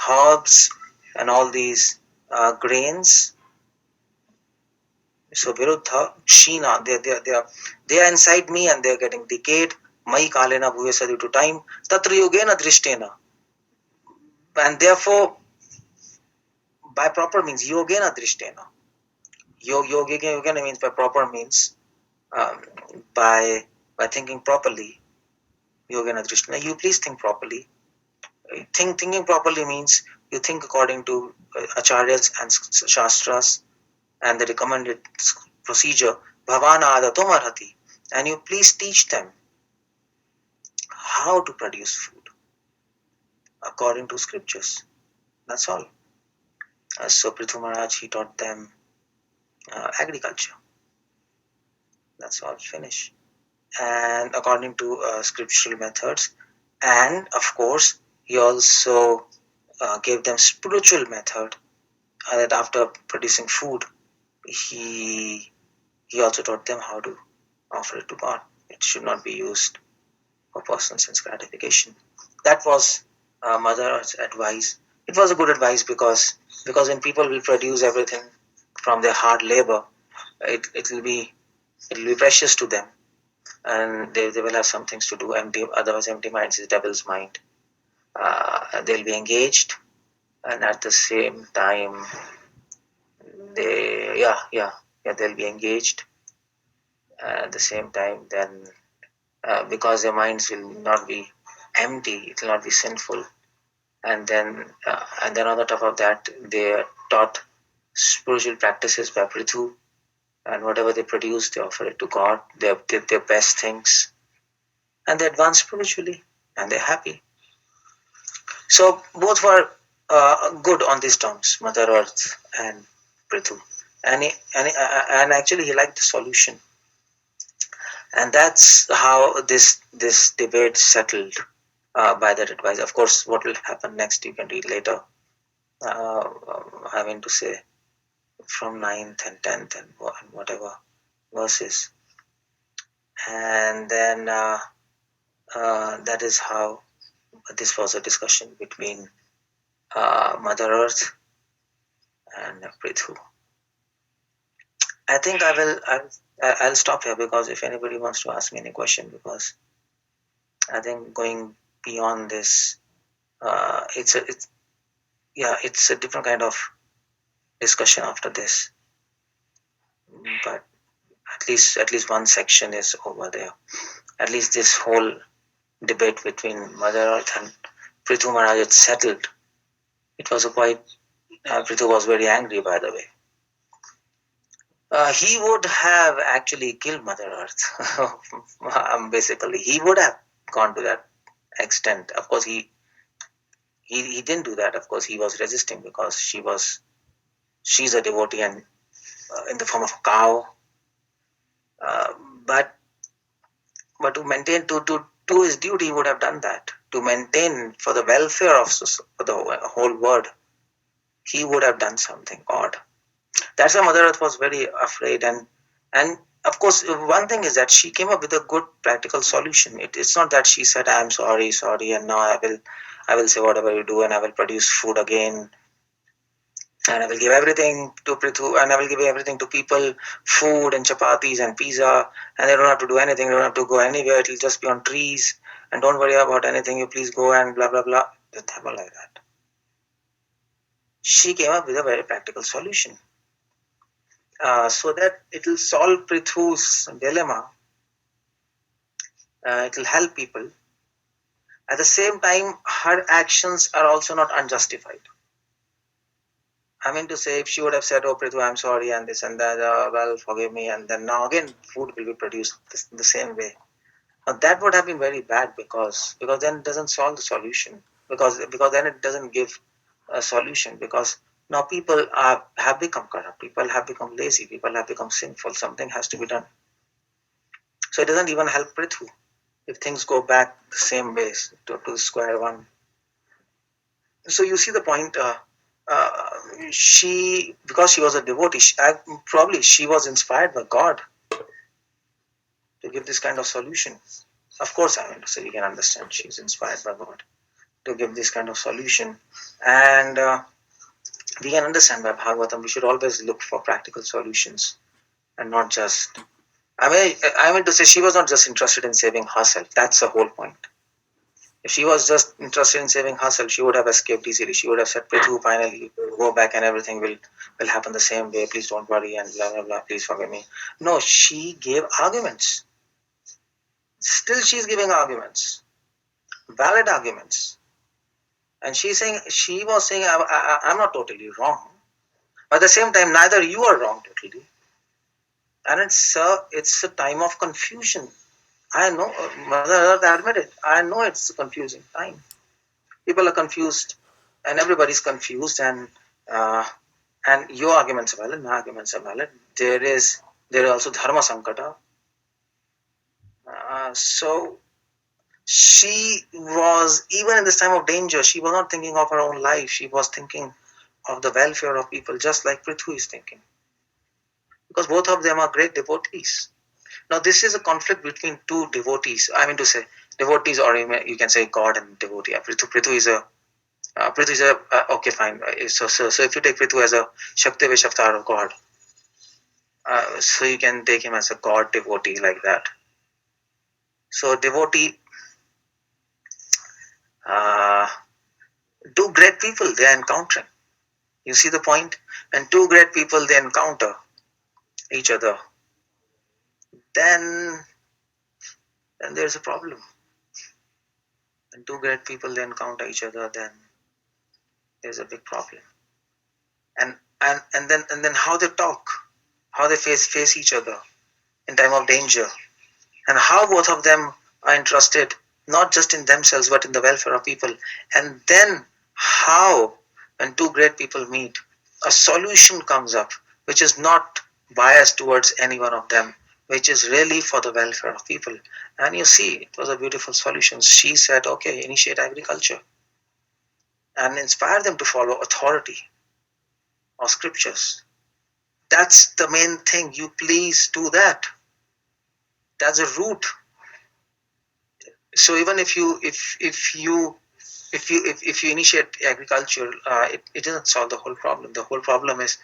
herbs and all these grains. So viruddha kshina, they are inside me and they are getting decayed. Mai kalena bhuyasa, due to time. Tatra yogena drishtena, and therefore by proper means, yogena drishtena. Yogena means by proper means, um, by thinking properly. Yogena drishtena, you please think properly. Thinking properly means you think according to acharyas and shastras and the recommended procedure. Bhavana adatum arhati, and you please teach them how to produce food according to scriptures. That's all. So Prithu Maharaj, he taught them agriculture. That's all. Finish. And according to scriptural methods, and of course, he also gave them spiritual method. That after producing food, he also taught them how to offer it to God. It should not be used for personal sense gratification. That was Mother Earth's advice. It was a good advice because when people will produce everything from their hard labor, it will be precious to them, and they will have some things to do. Otherwise, empty mind is devil's mind. They'll be engaged, and at the same time, they'll be engaged. At the same time, then because their minds will not be empty, it will not be sinful, and then on the top of that, they are taught spiritual practices by Prithu, and whatever they produce, they offer it to God. Their best things, and they advance spiritually, and they're happy. So both were good on these terms, Mother Earth and Prithu, and actually he liked the solution, and that's how this debate settled by that advice. Of course, what will happen next you can read later. Uh, I mean to say, from 9th and 10th and whatever verses, and then that is how this was a discussion between Mother Earth and Prithu. I think I'll stop here, because if anybody wants to ask me any question, because I think going beyond this, it's a different kind of discussion after this. But at least one section is over there. At least this whole debate between Mother Earth and Prithu Maharaj is settled. It was a quite. Prithu was very angry, by the way. He would have actually killed Mother Earth. Basically, he would have gone to that extent. Of course, he didn't do that. Of course, he was resisting because she's a devotee and in the form of a cow. Uh, but to maintain to his duty, he would have done that. To maintain for the welfare of the whole world, he would have done something odd. That's why Mother Earth was very afraid, and of course, one thing is that she came up with a good practical solution. It's not that she said, "I'm sorry, and now I will say whatever you do, and I will produce food again, and I will give everything to Prithu, and I will give everything to people, food and chapatis and pizza, and they don't have to do anything, they don't have to go anywhere, it'll just be on trees, and don't worry about anything, you please go and blah blah blah." It didn't happen like that. She came up with a very practical solution. So that it will solve Prithu's dilemma. It will help people. At the same time, her actions are also not unjustified. I mean to say, if she would have said, "Oh, Prithu, I'm sorry," and this and that, well, forgive me, and then now again, food will be produced the same way. Now, that would have been very bad, because then it doesn't solve the solution. Because then it doesn't give a solution. Because Now people have become corrupt, people have become lazy, people have become sinful, something has to be done. So it doesn't even help Prithu if things go back the same way to square one. So you see the point. She, because she was a devotee, probably she was inspired by God to give this kind of solution. Of course, I mean, so you can understand she's inspired by God to give this kind of solution. And we can understand by Bhagavatam, we should always look for practical solutions and not just. I mean to say, she was not just interested in saving herself. That's the whole point. If she was just interested in saving herself, she would have escaped easily. She would have said, Prithu, finally, go back and everything will happen the same way. Please don't worry and blah, blah, blah. Please forgive me. No, she gave arguments. Still, she's giving arguments, valid arguments. And she was saying, I'm not totally wrong. But at the same time, neither you are wrong totally. And it's a time of confusion. I know, Mother Earth admitted, I know it's a confusing time. People are confused, and everybody's confused, and your arguments are valid, my arguments are valid. There is also dharma sankata. So she was, even in this time of danger, she was not thinking of her own life. She was thinking of the welfare of people, just like Prithu is thinking, because both of them are great devotees. Now, this is a conflict between two devotees. I mean to say, devotees, or you can say God and devotee. Prithu is a okay, fine. So if you take Prithu as a Shakti Vish avatar of God, so you can take him as a God devotee like that. So devotee, two great people they are encountering. You see the point? When two great people they encounter each other, then there's a problem. When two great people they encounter each other, then there's a big problem. And then how they talk, how they face each other in time of danger, and how both of them are interested not just in themselves but in the welfare of people. And then how, when two great people meet, a solution comes up which is not biased towards any one of them, which is really for the welfare of people. And you see, it was a beautiful solution. She said, okay, initiate agriculture and inspire them to follow authority or scriptures. That's the main thing. You please do that. That's a root. So even if you initiate agriculture, it doesn't solve the whole problem. The whole problem is,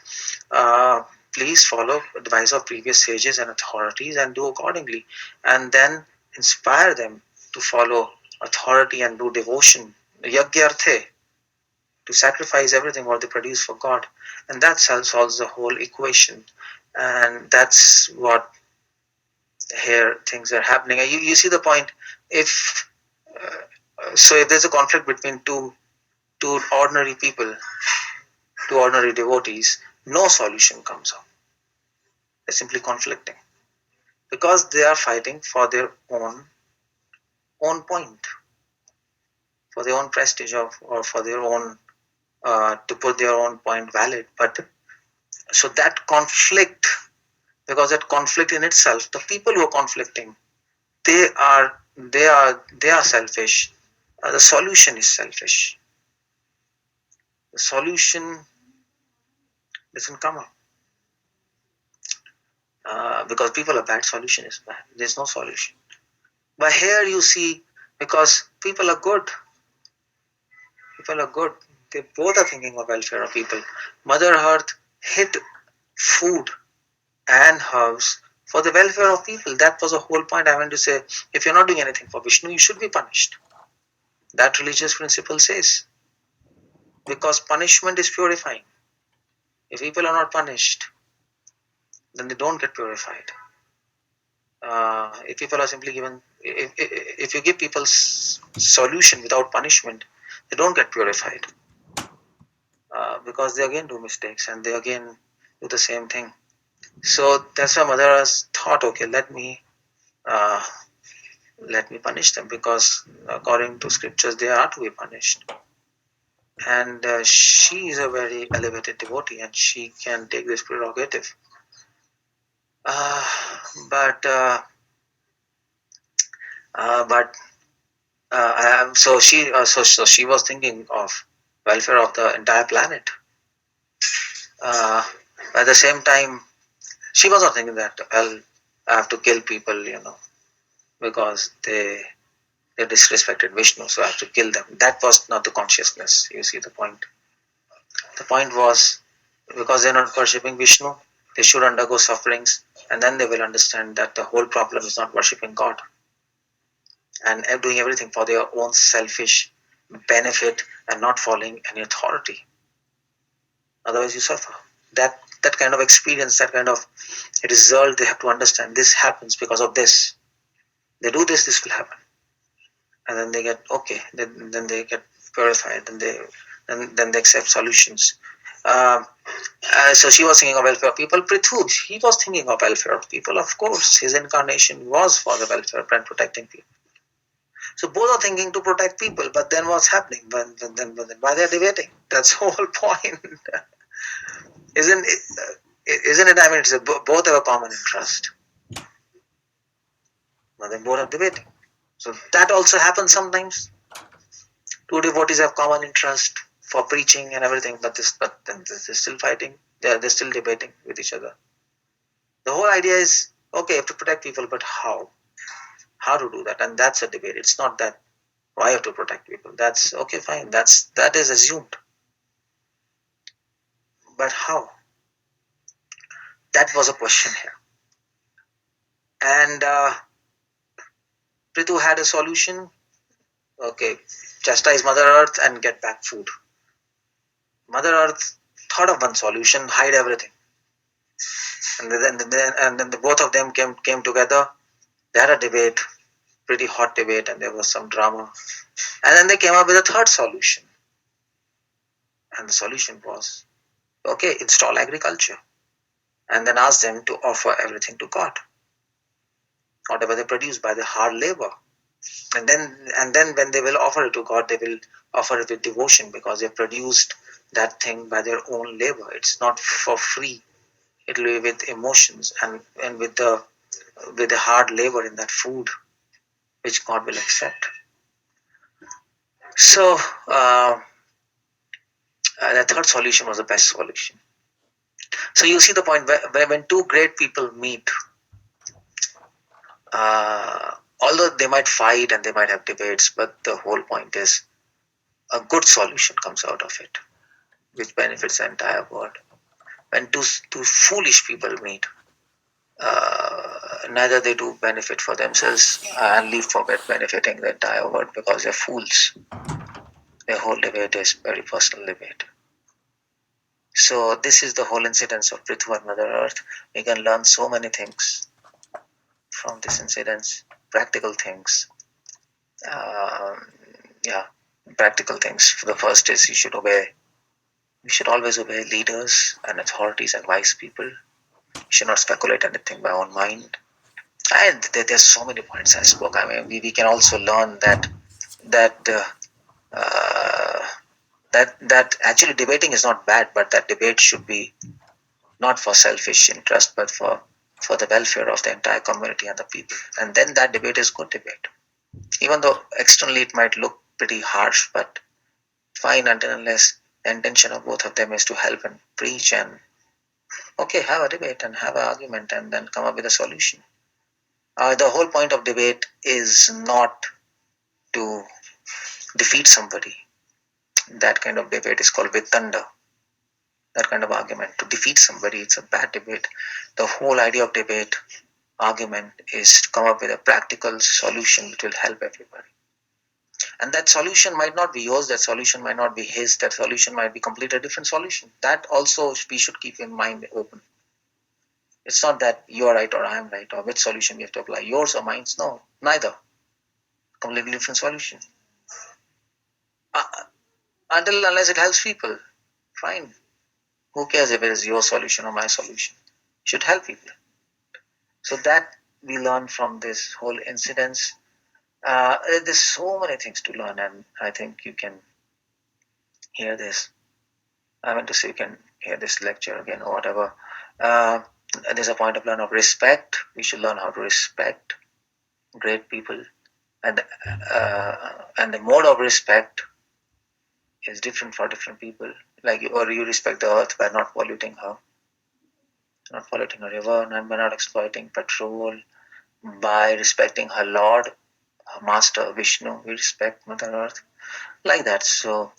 please follow advice of previous sages and authorities and do accordingly, and then inspire them to follow authority and do devotion, yagyarthe, to sacrifice everything what they produce for God, and that solves the whole equation. And that's what here things are happening. You see the point. If if there's a conflict between two ordinary people, two ordinary devotees, no solution comes up. They're simply conflicting because they are fighting for their own point, for their own prestige, or for their own to put their own point valid. But so that conflict, because that conflict in itself, the people who are conflicting, they are selfish. The solution is selfish. The solution doesn't come up. Because people are bad, solution is bad. There's no solution. But here you see, because people are good. People are good. They both are thinking of welfare of people. Mother Earth hid food and herbs for the welfare of people. That was the whole point. I want to say, if you're not doing anything for Vishnu, you should be punished. That religious principle says. Because punishment is purifying. If people are not punished, then they don't get purified. If people are simply given, if you give people solution without punishment, they don't get purified, because they again do mistakes and they again do the same thing. So that's why Mother has thought, okay, let me punish them, because according to scriptures they are to be punished. and she is a very elevated devotee, and she can take this prerogative. Uh, but uh, but so she was thinking of welfare of the entire planet. Uh, at the same time, she was not thinking that, well, I have to kill people, because they disrespected Vishnu, so I have to kill them. That was not the consciousness. You see the point. The point was, because they're not worshipping Vishnu, they should undergo sufferings, and then they will understand that the whole problem is not worshipping God and doing everything for their own selfish benefit and not following any authority. Otherwise, you suffer. That kind of experience, that kind of result, they have to understand. This happens because of this. They do this, this will happen, and then they get okay. Then they get purified. Then they accept solutions. Um, so she was thinking of welfare of people. Prithu, he was thinking of welfare of people. Of course, his incarnation was for the welfare and protecting people. So both are thinking to protect people, but then what's happening? Why they're debating? That's the whole point, isn't it? Isn't it? I mean, both have a common interest, but then both are debating. So that also happens sometimes. Two devotees have common interest for preaching and everything, but then they're still fighting. They're still debating with each other. The whole idea is okay, you have to protect people, but how? How to do that? And that's a debate. It's not that why you have to protect people. That's okay, fine. That is assumed. But how? That was a question here. And Prithu had a solution. Okay, chastise Mother Earth and get back food. Mother Earth thought of one solution: hide everything. And then the both of them came together. They had a debate, pretty hot debate, and there was some drama. And then they came up with a third solution. And the solution was, okay, install agriculture. And then ask them to offer everything to God, whatever they produce by their hard labor. And then when they will offer it to God, they will offer it with devotion because they produced that thing by their own labor. It's not for free. It will be with emotions and with the hard labor in that food, which God will accept. So the third solution was the best solution. So you see the point where when two great people meet, although they might fight and they might have debates, but the whole point is a good solution comes out of it, which benefits the entire world. When two foolish people meet, neither they do benefit for themselves and leave for benefiting the entire world because they're fools. Their whole debate is very personal debate. So this is the whole incidence of Prithvi and Mother Earth. We can learn so many things from this incidence, practical things. Yeah, practical things. The first is you should obey. We should always obey leaders and authorities and wise people. We should not speculate anything by our own mind. And there's so many points I spoke. I mean, we can also learn that uh, that actually debating is not bad, but that debate should be not for selfish interest, but for the welfare of the entire community and the people. And then that debate is good debate, even though externally it might look pretty harsh, but fine until unless the intention of both of them is to help and preach and okay, have a debate and have an argument and then come up with a solution. The whole point of debate is not to defeat somebody. That kind of debate is called Vitanda. That kind of argument to defeat somebody, it's a bad debate. The whole idea of debate, argument, is to come up with a practical solution which will help everybody. And that solution might not be yours, that solution might not be his, that solution might be completely a different solution. That also we should keep in mind open. It's not that you are right or I am right or which solution we have to apply, yours or mine. No, neither. Completely different solution. Uh, until unless it helps people, fine. Who cares if it is your solution or my solution? It should help people. So that we learn from this whole incidence. There's so many things to learn, and I think you can hear this. I mean to say, you can hear this lecture again or whatever. There's a point of learn of respect. We should learn how to respect great people, and the mode of respect is different for different people. Like, or you respect the earth by not polluting her, not polluting a river, and by not exploiting petrol, by respecting her Lord, her Master Vishnu. We respect Mother Earth like that. So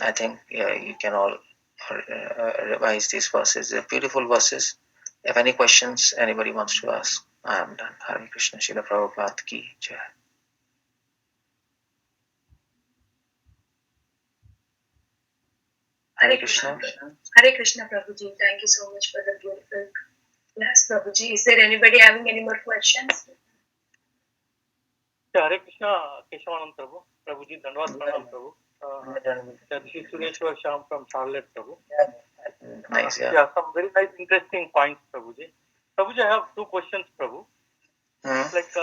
I think you can all revise these verses. They're beautiful verses. If any questions anybody wants to ask, I am done. Hare Krishna, Srila Prabhupada ki jai. Hare Krishna. Hare Krishna, Prabhuji. Thank you so much for the beautiful class, Prabhuji. Is there anybody having any more questions? Hare Krishna, Keshavanand Prabhu. Prabhuji, Dhanwad Pranam Prabhu. This is Sureshwar Sham from Charlotte, Prabhu. Nice, yeah. Yeah, some very nice, interesting points, Prabhuji. Prabhuji, I have two questions, Prabhu. Like,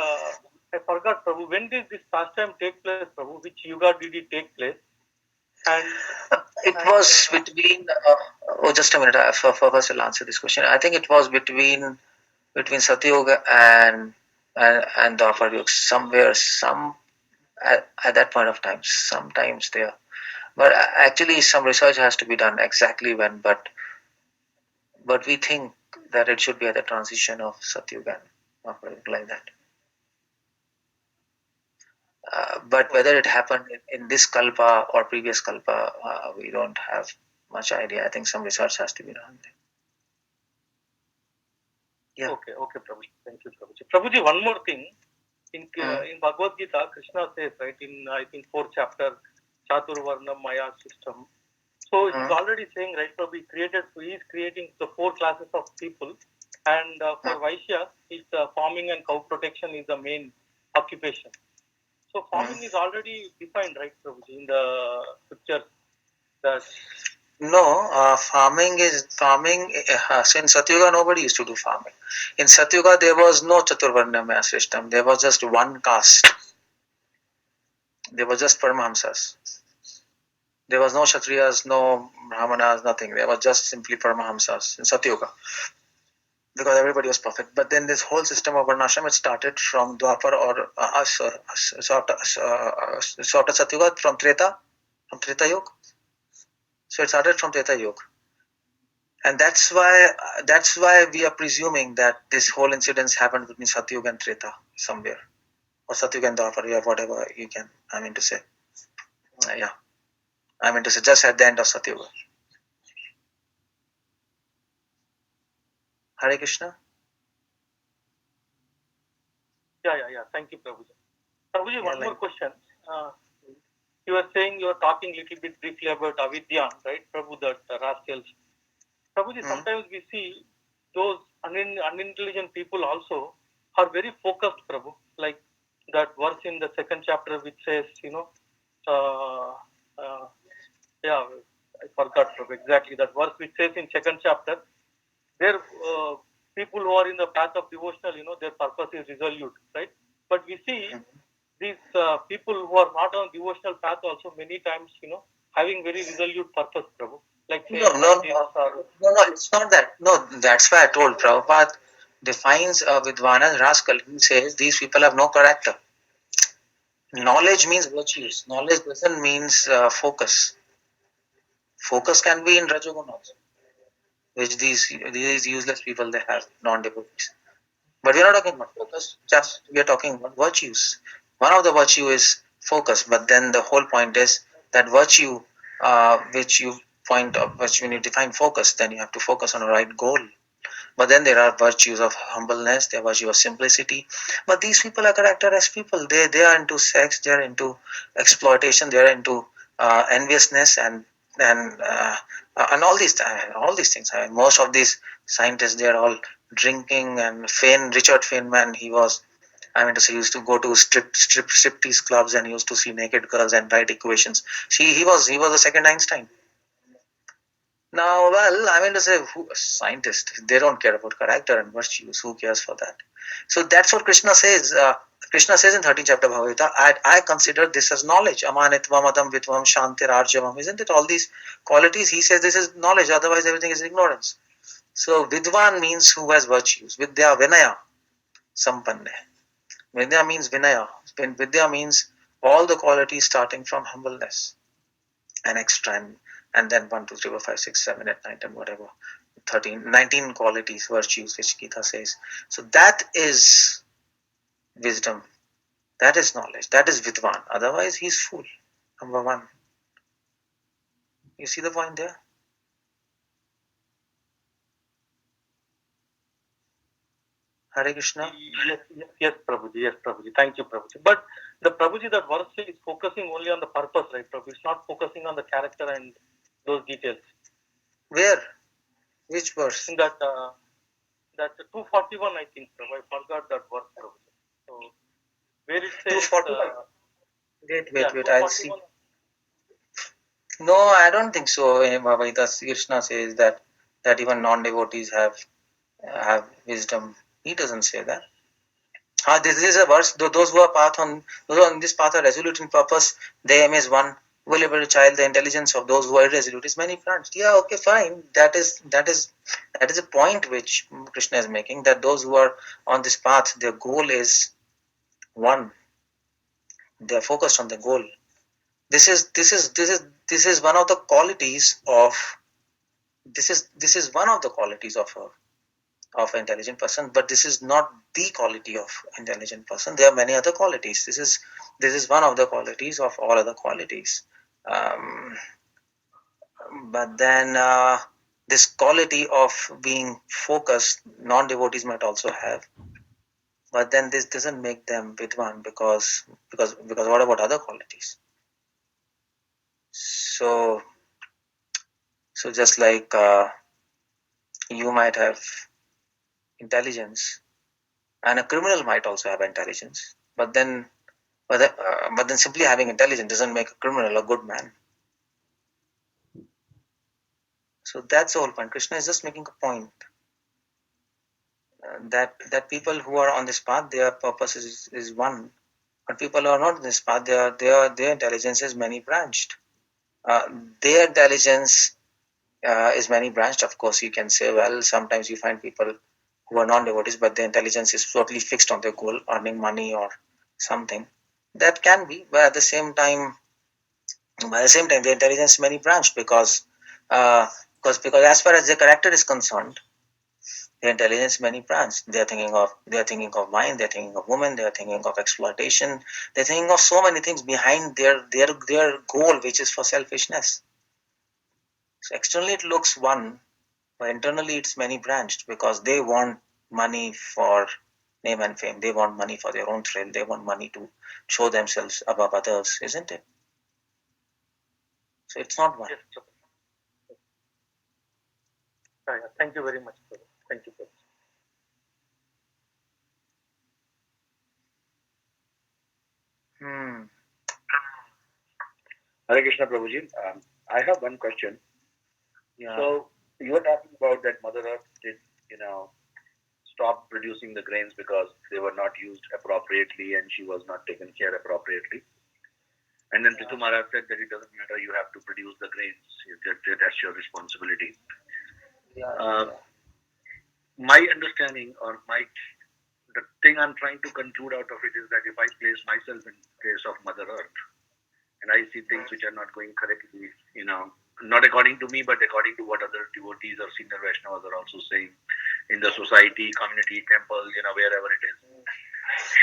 I forgot, Prabhu, when did this pastime take place, Prabhu? Which yuga did it take place? And it was between. Just a minute. First, I'll answer this question. I think it was between Satyuga and Dwapar Yuga, somewhere, at that point of time, sometimes there. But actually, some research has to be done exactly when. But we think that it should be at the transition of Satyuga and Dwapar Yuga, like that. But whether it happened in this kalpa or previous kalpa, we don't have much idea. I think some research has to be done. Yeah. Okay, Prabhuji. Thank you, Prabhuji. Prabhuji, one more thing. In Bhagavad Gita, Krishna says, right, in I think 4th chapter, Chaturvarna Maya system. So he's already saying, right, Prabhu, he is creating the 4 classes of people. And for Vaishya, it's farming and cow protection is the main occupation. So farming is already defined, right, Prabhuji, in the scriptures. No, farming. So in Satyuga, nobody used to do farming. In Satyuga, there was no Chaturvarnamaya system. There was just one caste. There was just Paramahamsas. There was no Kshatriyas, no Brahmanas, nothing. There was just simply Paramahamsas in Satyuga, because everybody was perfect. But then this whole system of Varnashram, it started from Dwapar or sort of Satyuga, from Treta Yuga. So it started from Treta Yuga. And that's why we are presuming that this whole incident happened between Satyuga and Treta somewhere, or Satyuga and Dwapar, whatever you can. I mean to say, just at the end of Satyuga. Hare Krishna. Yeah. Thank you, Prabhuji. Prabhuji, one more question. You were saying you were talking a little bit briefly about avidya, right, Prabhu, that rascals. Prabhuji, sometimes we see those unintelligent people also are very focused, Prabhu. Like that verse in the 2nd chapter which says, I forgot, Prabhu, exactly that verse which says in 2nd chapter, there people who are in the path of devotional, their purpose is resolute, right? But we see these people who are not on devotional path also many times, having very resolute purpose, Prabhu. Like No, it's not that. No, that's why I told Prabhupada defines Vidwana as rascal. He says these people have no character. Knowledge means virtues. Knowledge doesn't means focus. Focus can be in Rajagun also, which these useless people they have, non-devotees. But we're not talking about focus. Just we are talking about virtues. One of the virtue is focus, but then the whole point is that virtue, which you point of which when you define focus, then you have to focus on a right goal. But then there are virtues of humbleness, there are virtues of simplicity. But these people are characterized people. They are into sex, they are into exploitation, they are into enviousness and all these things. Most of these scientists, they are all drinking. And Richard Feynman, he was, he used to go to striptease clubs and he used to see naked girls and write equations. He was the second Einstein. Now, scientists, they don't care about character and virtues. Who cares for that? So that's what Krishna says. Krishna says in 13th chapter Bhagavatam, I consider this as knowledge. Amanitvam, Adam, Vitvam, Shantir, Arjavam. Isn't it all these qualities? He says this is knowledge, otherwise everything is ignorance. So Vidwan means who has virtues. Vidya, Vinaya, Sampanne. Vidya means Vinaya. Vidya means all the qualities starting from humbleness and extra and then 1, 2, 3, 4, 5, 6, 7, 8, 9, 10, whatever. 13, 19 qualities, virtues, which Gita says. So that is wisdom. That is knowledge. That is Vidwan. Otherwise, he's fool. Number one. You see the point there? Hare Krishna. Yes, Prabhuji. Yes, Prabhuji. Thank you, Prabhuji. But the Prabhuji, that verse is focusing only on the purpose, right, Prabhuji? It's not focusing on the character and those details. Where? Which verse? In that 241, I think, Prabhuji. I forgot that verse, Prabhuji. So where it says 241. Wait. I'll see. No, I don't think so. Bhagavad Krishna says that even non-devotees have wisdom. He doesn't say that. This is a verse. Those who are on this path are resolute in purpose. Their aim is one. Will able to child the intelligence of those who are irresolute is many branched. Yeah, okay, fine. That is a point which Krishna is making. That those who are on this path, their goal is one. They are focused on the goal. This is one of the qualities of this is one of the qualities of an intelligent person, but this is not the quality of intelligent person. There are many other qualities. This is one of the qualities of all other qualities. But then this quality of being focused, non-devotees might also have. But then this doesn't make them Vidwan because what about other qualities? So just like you might have intelligence, and a criminal might also have intelligence, but then simply having intelligence doesn't make a criminal a good man. So that's the whole point. Krishna is just making a point that people who are on this path, their purpose is one, but people who are not on this path, their intelligence is many branched. Their intelligence is many branched. Of course, you can say, well, sometimes you find people who are non-devotees, but their intelligence is totally fixed on their goal, earning money or something. That can be, but at the same time, the intelligence is many branched because as far as their character is concerned, their intelligence is many branched. They are thinking of mind, they are thinking of women, they are thinking of exploitation, they are thinking of so many things behind their goal, which is for selfishness. So externally it looks one, but internally it's many branched because they want money for name and fame. They want money for their own thrill. They want money to show themselves above others, isn't it? So it's not one. Yes, thank you very much, Prabhuji. Thank you, Prabhuji. Hare Krishna, Prabhuji. I have one question. Yeah. So you were talking about that Mother Earth did, stop producing the grains because they were not used appropriately and she was not taken care appropriately. And then Prithu Maharaj said that it doesn't matter, you have to produce the grains. That's your responsibility. My understanding or the thing I'm trying to conclude out of it is that if I place myself in place of Mother Earth and I see things which are not going correctly, not according to me, but according to what other devotees or senior Vaishnavas are also saying in the society, community, temple, wherever it is,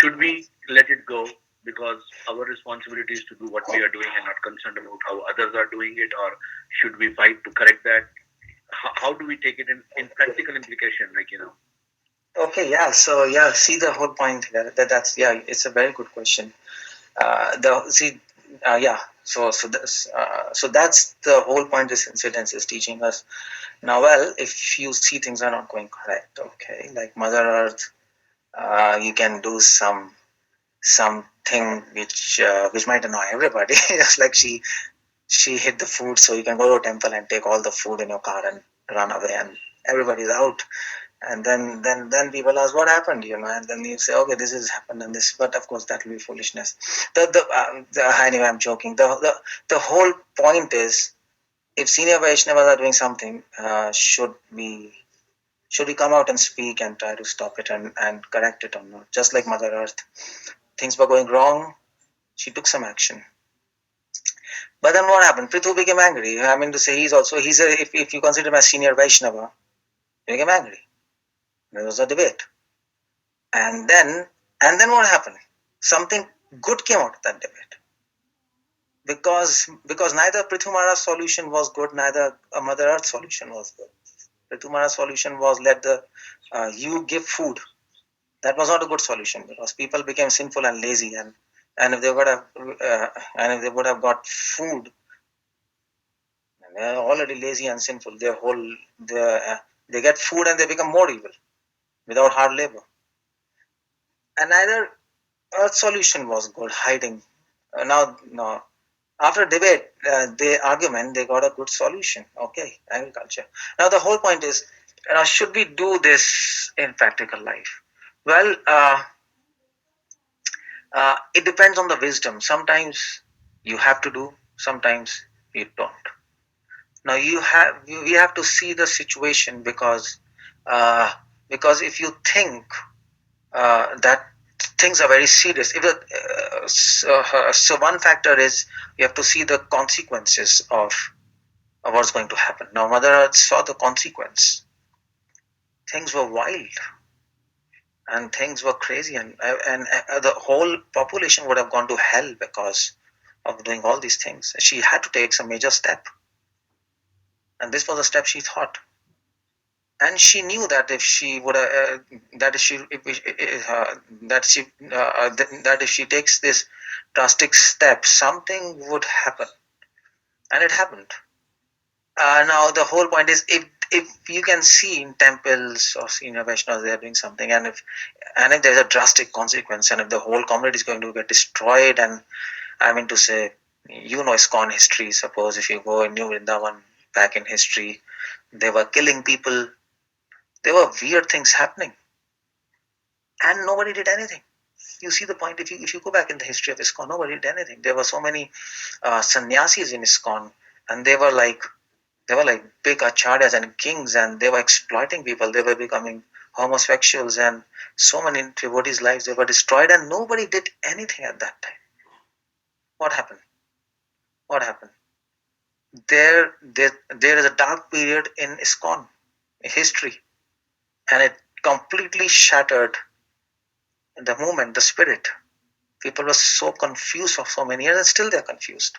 should we let it go because our responsibility is to do what we are doing and not concerned about how others are doing it, or should we fight to correct that? How do we take it in practical implication, Okay, yeah. So see the whole point here. That's it's a very good question. So that's the whole point this incident is teaching us. Now, well, if you see things are not going correct, okay, like Mother Earth, you can do something which might annoy everybody. Just like she hid the food, so you can go to a temple and take all the food in your car and run away, and everybody's out. And then people ask what happened, and then you say, okay, this has happened and this, but of course that will be foolishness. Anyway, I'm joking. The whole point is, if senior Vaishnavas are doing something, should we come out and speak and try to stop it and correct it or not? Just like Mother Earth, things were going wrong, she took some action. But then what happened? Prithu became angry. I mean to say, if you consider him as senior Vaishnava, he became angry. There was a debate. And then what happened? Something good came out of that debate. Because neither Prithu Maharaj's solution was good, neither a Mother Earth solution was good. Prithu Maharaj's solution was you give food. That was not a good solution, because people became sinful and lazy, and if they would have got food, and they are already lazy and sinful, they get food and they become more evil without hard labor. And neither Earth solution was good, hiding. Now, after debate, they got a good solution. Okay, agriculture. Now the whole point is, should we do this in practical life? Well, it depends on the wisdom. Sometimes you have to do, sometimes you don't. Now we have to see the situation, because if you think that things are very serious, so one factor is you have to see the consequences of what's going to happen. Now Mother Earth saw the consequence. Things were wild and things were crazy, and the whole population would have gone to hell because of doing all these things. She had to take some major step, and this was a step she thought. And she knew that if she would that if she takes this drastic step, something would happen, and it happened. Now the whole point is, if you can see in temples or senior Vaishnavas, they are doing something, and if there's a drastic consequence, and if the whole community is going to get destroyed, and I mean to say, ISKCON history. Suppose if you go in New Vrindavan back in history, they were killing people. There were weird things happening, and nobody did anything. You see the point. If you go back in the history of ISKCON, nobody did anything. There were so many sannyasis in ISKCON, and they were like big acharyas and kings, and they were exploiting people. They were becoming homosexuals, and so many devotees' lives, they were destroyed, and nobody did anything at that time. What happened? There is a dark period in ISKCON history, and it completely shattered the movement, the spirit. People were so confused for so many years, and still they're confused.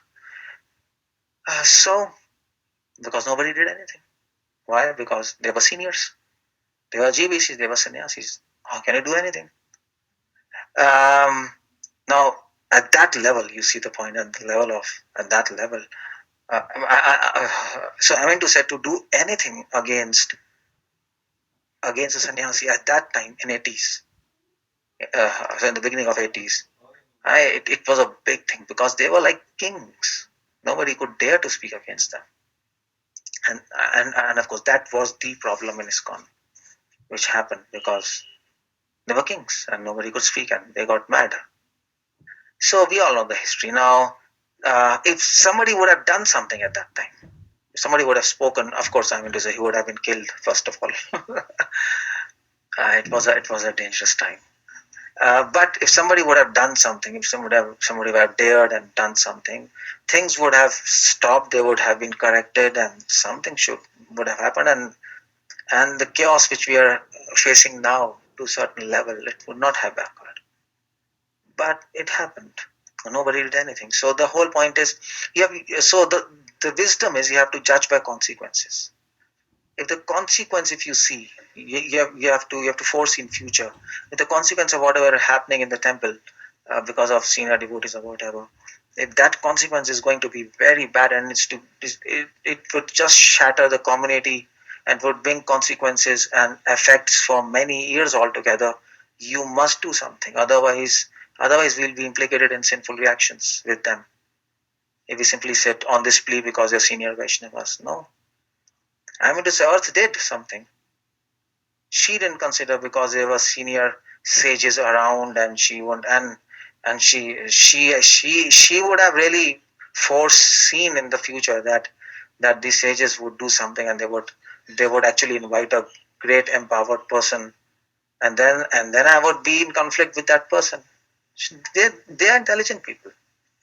Because nobody did anything. Why? Because they were seniors. They were GBCs, they were sannyasis. How can you do anything? Now, at that level, you see the point. At that level, so I mean to say, to do anything against a sannyasi at that time in 80s, so in the beginning of 80s, it was a big thing, because they were like kings. Nobody could dare to speak against them. And of course, that was the problem in ISKCON, which happened because they were kings and nobody could speak, and they got mad. So we all know the history. Now, if somebody would have done something at that time, if somebody would have spoken, of course, I mean to say, he would have been killed first of all. It was a dangerous time. But if somebody would have done something, if somebody would have dared and done something, things would have stopped. They would have been corrected, and something would have happened. And the chaos which we are facing now, to a certain level, it would not have occurred. But it happened. Nobody did anything. So the whole point is, the wisdom is, you have to judge by consequences. If the consequence, if you see, you have to foresee in future, if the consequence of whatever happening in the temple because of senior devotees or whatever, if that consequence is going to be very bad, and it would just shatter the community and would bring consequences and effects for many years altogether, you must do something. Otherwise we'll be implicated in sinful reactions with them. If we simply sit on this plea because they're senior Vaishnavas, no. I mean to say, Earth did something. She didn't consider because there were senior sages around, and she won't, and she would have really foreseen in the future that these sages would do something, and they would actually invite a great empowered person, and then I would be in conflict with that person. They are intelligent people.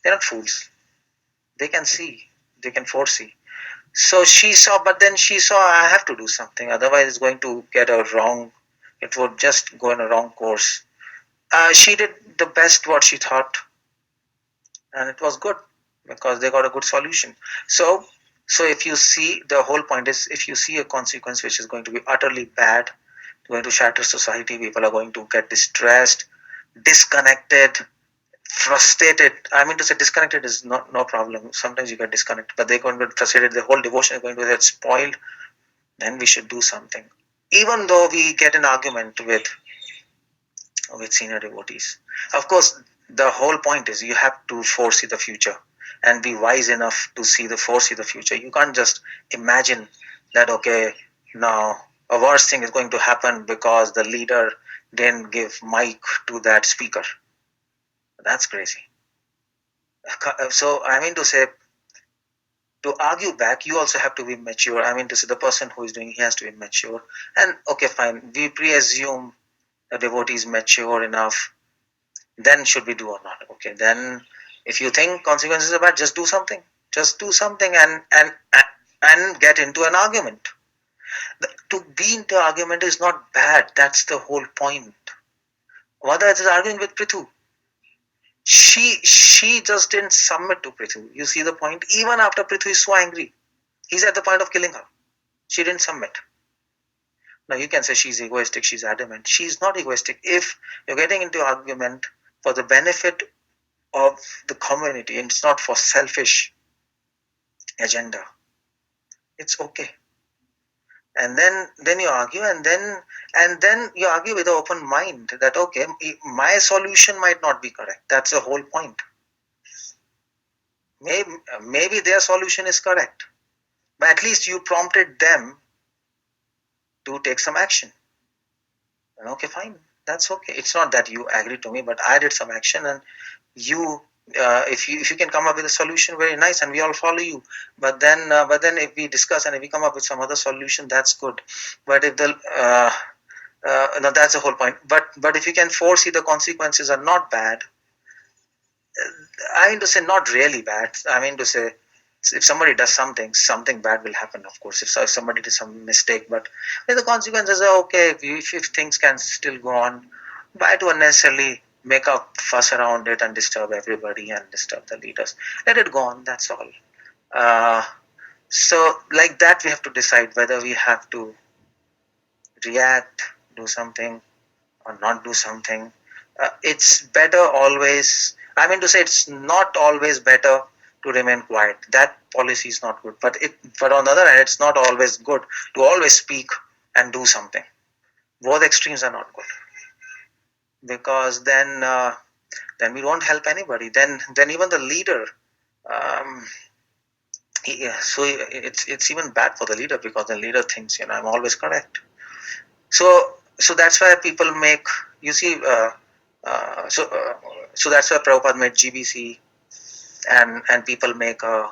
They're not fools. They can see. They can foresee. So she saw, but then she saw I have to do something. Otherwise, it's going to get a wrong. It would just go in a wrong course. She did the best what she thought, and it was good because they got a good solution. So if you see, the whole point is, if you see a consequence which is going to be utterly bad, going to shatter society, people are going to get distressed, disconnected, frustrated. I mean to say, disconnected is not no problem. Sometimes you get disconnected, but they're going to get frustrated. The whole devotion is going to get spoiled. Then we should do something. Even though we get an argument with senior devotees, of course, the whole point is you have to foresee the future and be wise enough to foresee the future. You can't just imagine that, okay, now a worse thing is going to happen because the leader didn't give mic to that speaker. That's crazy. So I mean to say, to argue back, you also have to be mature. I mean to say, the person who is doing, he has to be mature. And okay, fine, we pre-assume the devotee is mature enough, then should we do or not? Okay, then if you think consequences are bad, just do something. Just do something, and get into an argument. To be into argument is not bad. That's the whole point. Whether it is arguing with Prithu, she just didn't submit to Prithu. You see the point? Even after Prithu is so angry, he's at the point of killing her. She didn't submit. Now you can say she's egoistic, she's adamant. She's not egoistic. If you're getting into argument for the benefit of the community and it's not for selfish agenda, it's okay. And then you argue, and then you argue with an open mind that, okay, my solution might not be correct. That's the whole point. Maybe their solution is correct, but at least you prompted them to take some action. And okay, fine, that's okay. It's not that you agree to me, but I did some action, and you if you can come up with a solution, very nice, and we all follow you. But then if we discuss and if we come up with some other solution, that's good. But if the no, that's the whole point. But if you can foresee the consequences are not bad, I mean to say, not really bad. I mean to say, if somebody does something bad will happen, of course. If somebody does some mistake, but if the consequences are okay, if things can still go on, why to unnecessarily make a fuss around it and disturb everybody and disturb the leaders? Let it go on. That's all. So like that, we have to decide whether we have to react, do something, or not do something. It's better always. I mean to say, it's not always better to remain quiet. That policy is not good. But on the other hand, it's not always good to always speak and do something. Both extremes are not good, because then we won't help anybody. Then even the leader. Um, so it's even bad for the leader, because the leader thinks, I'm always correct. So that's why people make, you see, so that's why Prabhupada made GBC, and people make a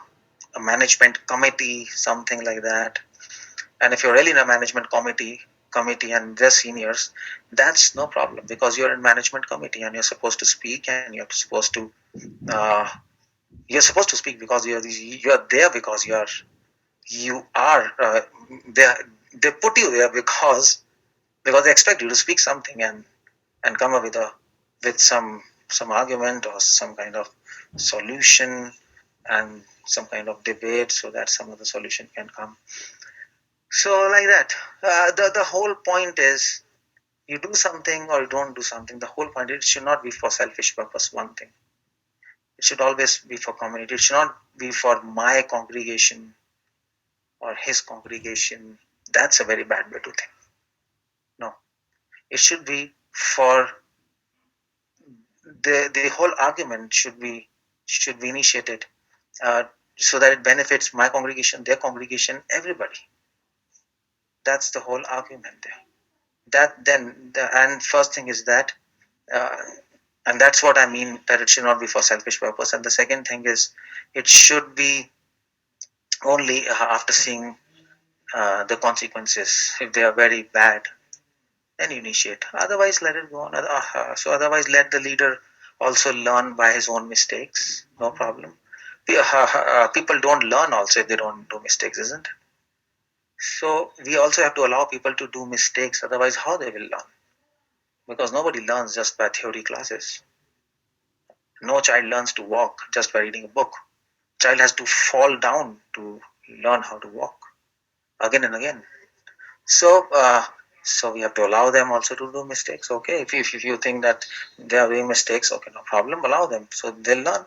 management committee, something like that. And if you're really in a management committee and they're seniors, that's no problem, because you're in management committee and you're supposed to speak, and you're supposed to speak, because you're there, because you are they put you there because they expect you to speak something, and come up with some argument or some kind of solution and some kind of debate, so that some other solution can come. So like that, the whole point is, you do something or you don't do something. The whole point, it should not be for selfish purpose. One thing, it should always be for community. It should not be for my congregation or his congregation. That's a very bad way to think. No, it should be for the whole argument should be initiated, so that it benefits my congregation, their congregation, everybody. That's the whole argument there. and first thing is that, and that's what I mean, that it should not be for selfish purpose. And the second thing is, it should be only after seeing the consequences. If they are very bad, then you initiate. Otherwise, let it go on. So otherwise, let the leader also learn by his own mistakes. No problem. People don't learn also if they don't do mistakes, isn't it? So we also have to allow people to do mistakes. Otherwise, how they will learn? Because nobody learns just by theory classes. No child learns to walk just by reading a book. Child has to fall down to learn how to walk again and again. So, so we have to allow them also to do mistakes. Okay, if you think that they are doing mistakes, okay, no problem, allow them. So they'll learn.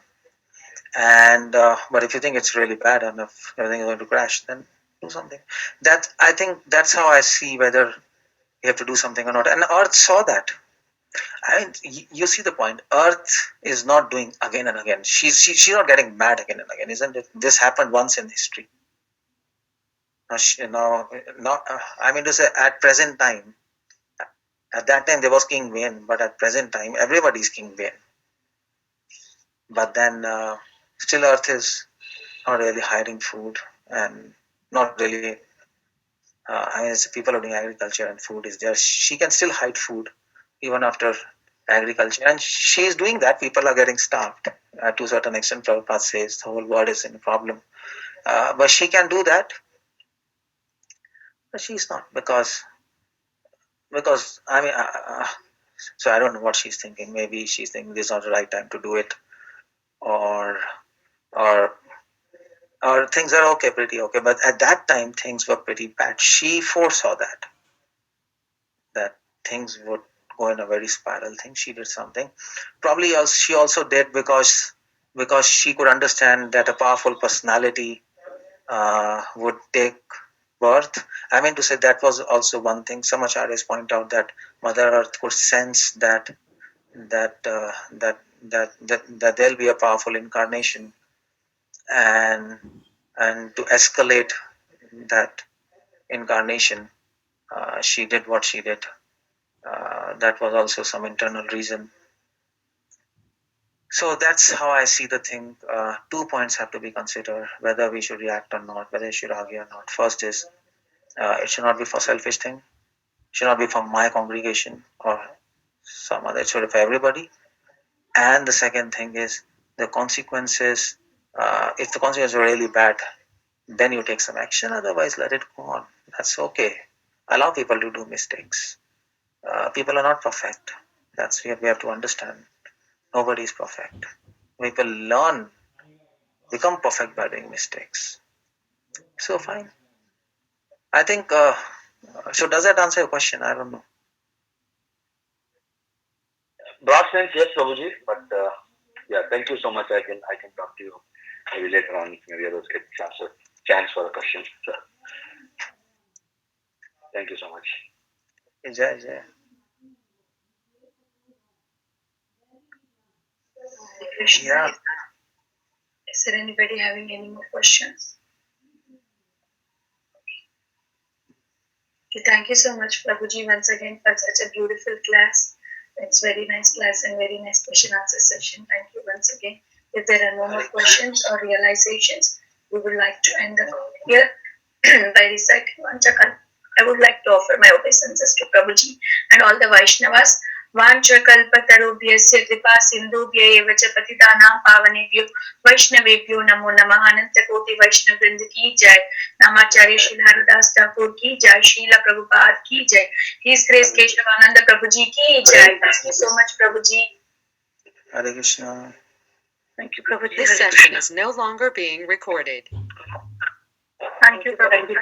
And but if you think it's really bad and if everything is going to crash, then do something. That, I think that's how I see whether you have to do something or not. And Earth saw that. I mean, you see the point. Earth is not doing again and again. She's not getting mad again and again, isn't it? This happened once in history. Now, I mean to say, at present time, at that time there was King Vane, but at present time everybody is King Vane. But then still Earth is not really hiring food and not really. I mean, people are doing agriculture and food is there. She can still hide food even after agriculture, and she is doing that. People are getting starved to a certain extent. Prabhupada says the whole world is in a problem, but she can do that. But she's not, because I mean, so I don't know what she's thinking. Maybe she's thinking this is not the right time to do it, or or or things are okay, pretty okay. But at that time, things were pretty bad. She foresaw that things would go in a very spiral thing. She did something. Probably she also did because she could understand that a powerful personality would take birth. I mean to say, that was also one thing. Some acharyas point out that Mother Earth could sense that there'll be a powerful incarnation, and to escalate that incarnation, she did what she did. That was also some internal reason. So that's how I see the thing. 2 points have to be considered: whether we should react or not, whether we should argue or not. First is, it should not be for selfish thing. It should not be for my congregation or some other. It should be for everybody. And the second thing is the consequences. If the consequences are really bad, then you take some action. Otherwise, let it go on. That's okay. Allow people to do mistakes. People are not perfect. That's what we have to understand. Nobody is perfect. People learn, become perfect by doing mistakes. So fine. I think. So does that answer your question? I don't know. Broad sense, yes, Prabhuji, but yeah, thank you so much. I can talk to you maybe later on. Maybe others get chance for a question. So, thank you so much. Jai Jai. Krishna. Yeah. Is there anybody having any more questions? Okay, thank you so much, Prabhuji, once again for such a beautiful class. It's very nice class and very nice question answer session. Thank you once again. If there are no more questions or realizations, we would like to end the call here by reciting Vanchakal. I would like to offer my obeisances to Prabhuji and all the Vaishnavas. वाञ्छकल्पतरुभ्यस्य कृपा सिन्धुभ्य एव च पतितानां पावनेभ्यो वैष्णवेभ्यो नमो नमः। अनंत कोटि वैष्णव वृंद की जय। नामाचार्य श्री हरिदास ठाकुर की जय। शीला प्रभुपाद की जय। हिज ग्रेस केशवानंद प्रभु जी की जय। Thank you so much Prabhu ji. Hare Krishna. Thank you Prabhu ji. This session is no longer being recorded. Thank you Prabhu ji.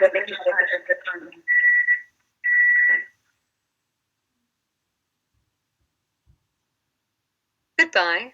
Goodbye.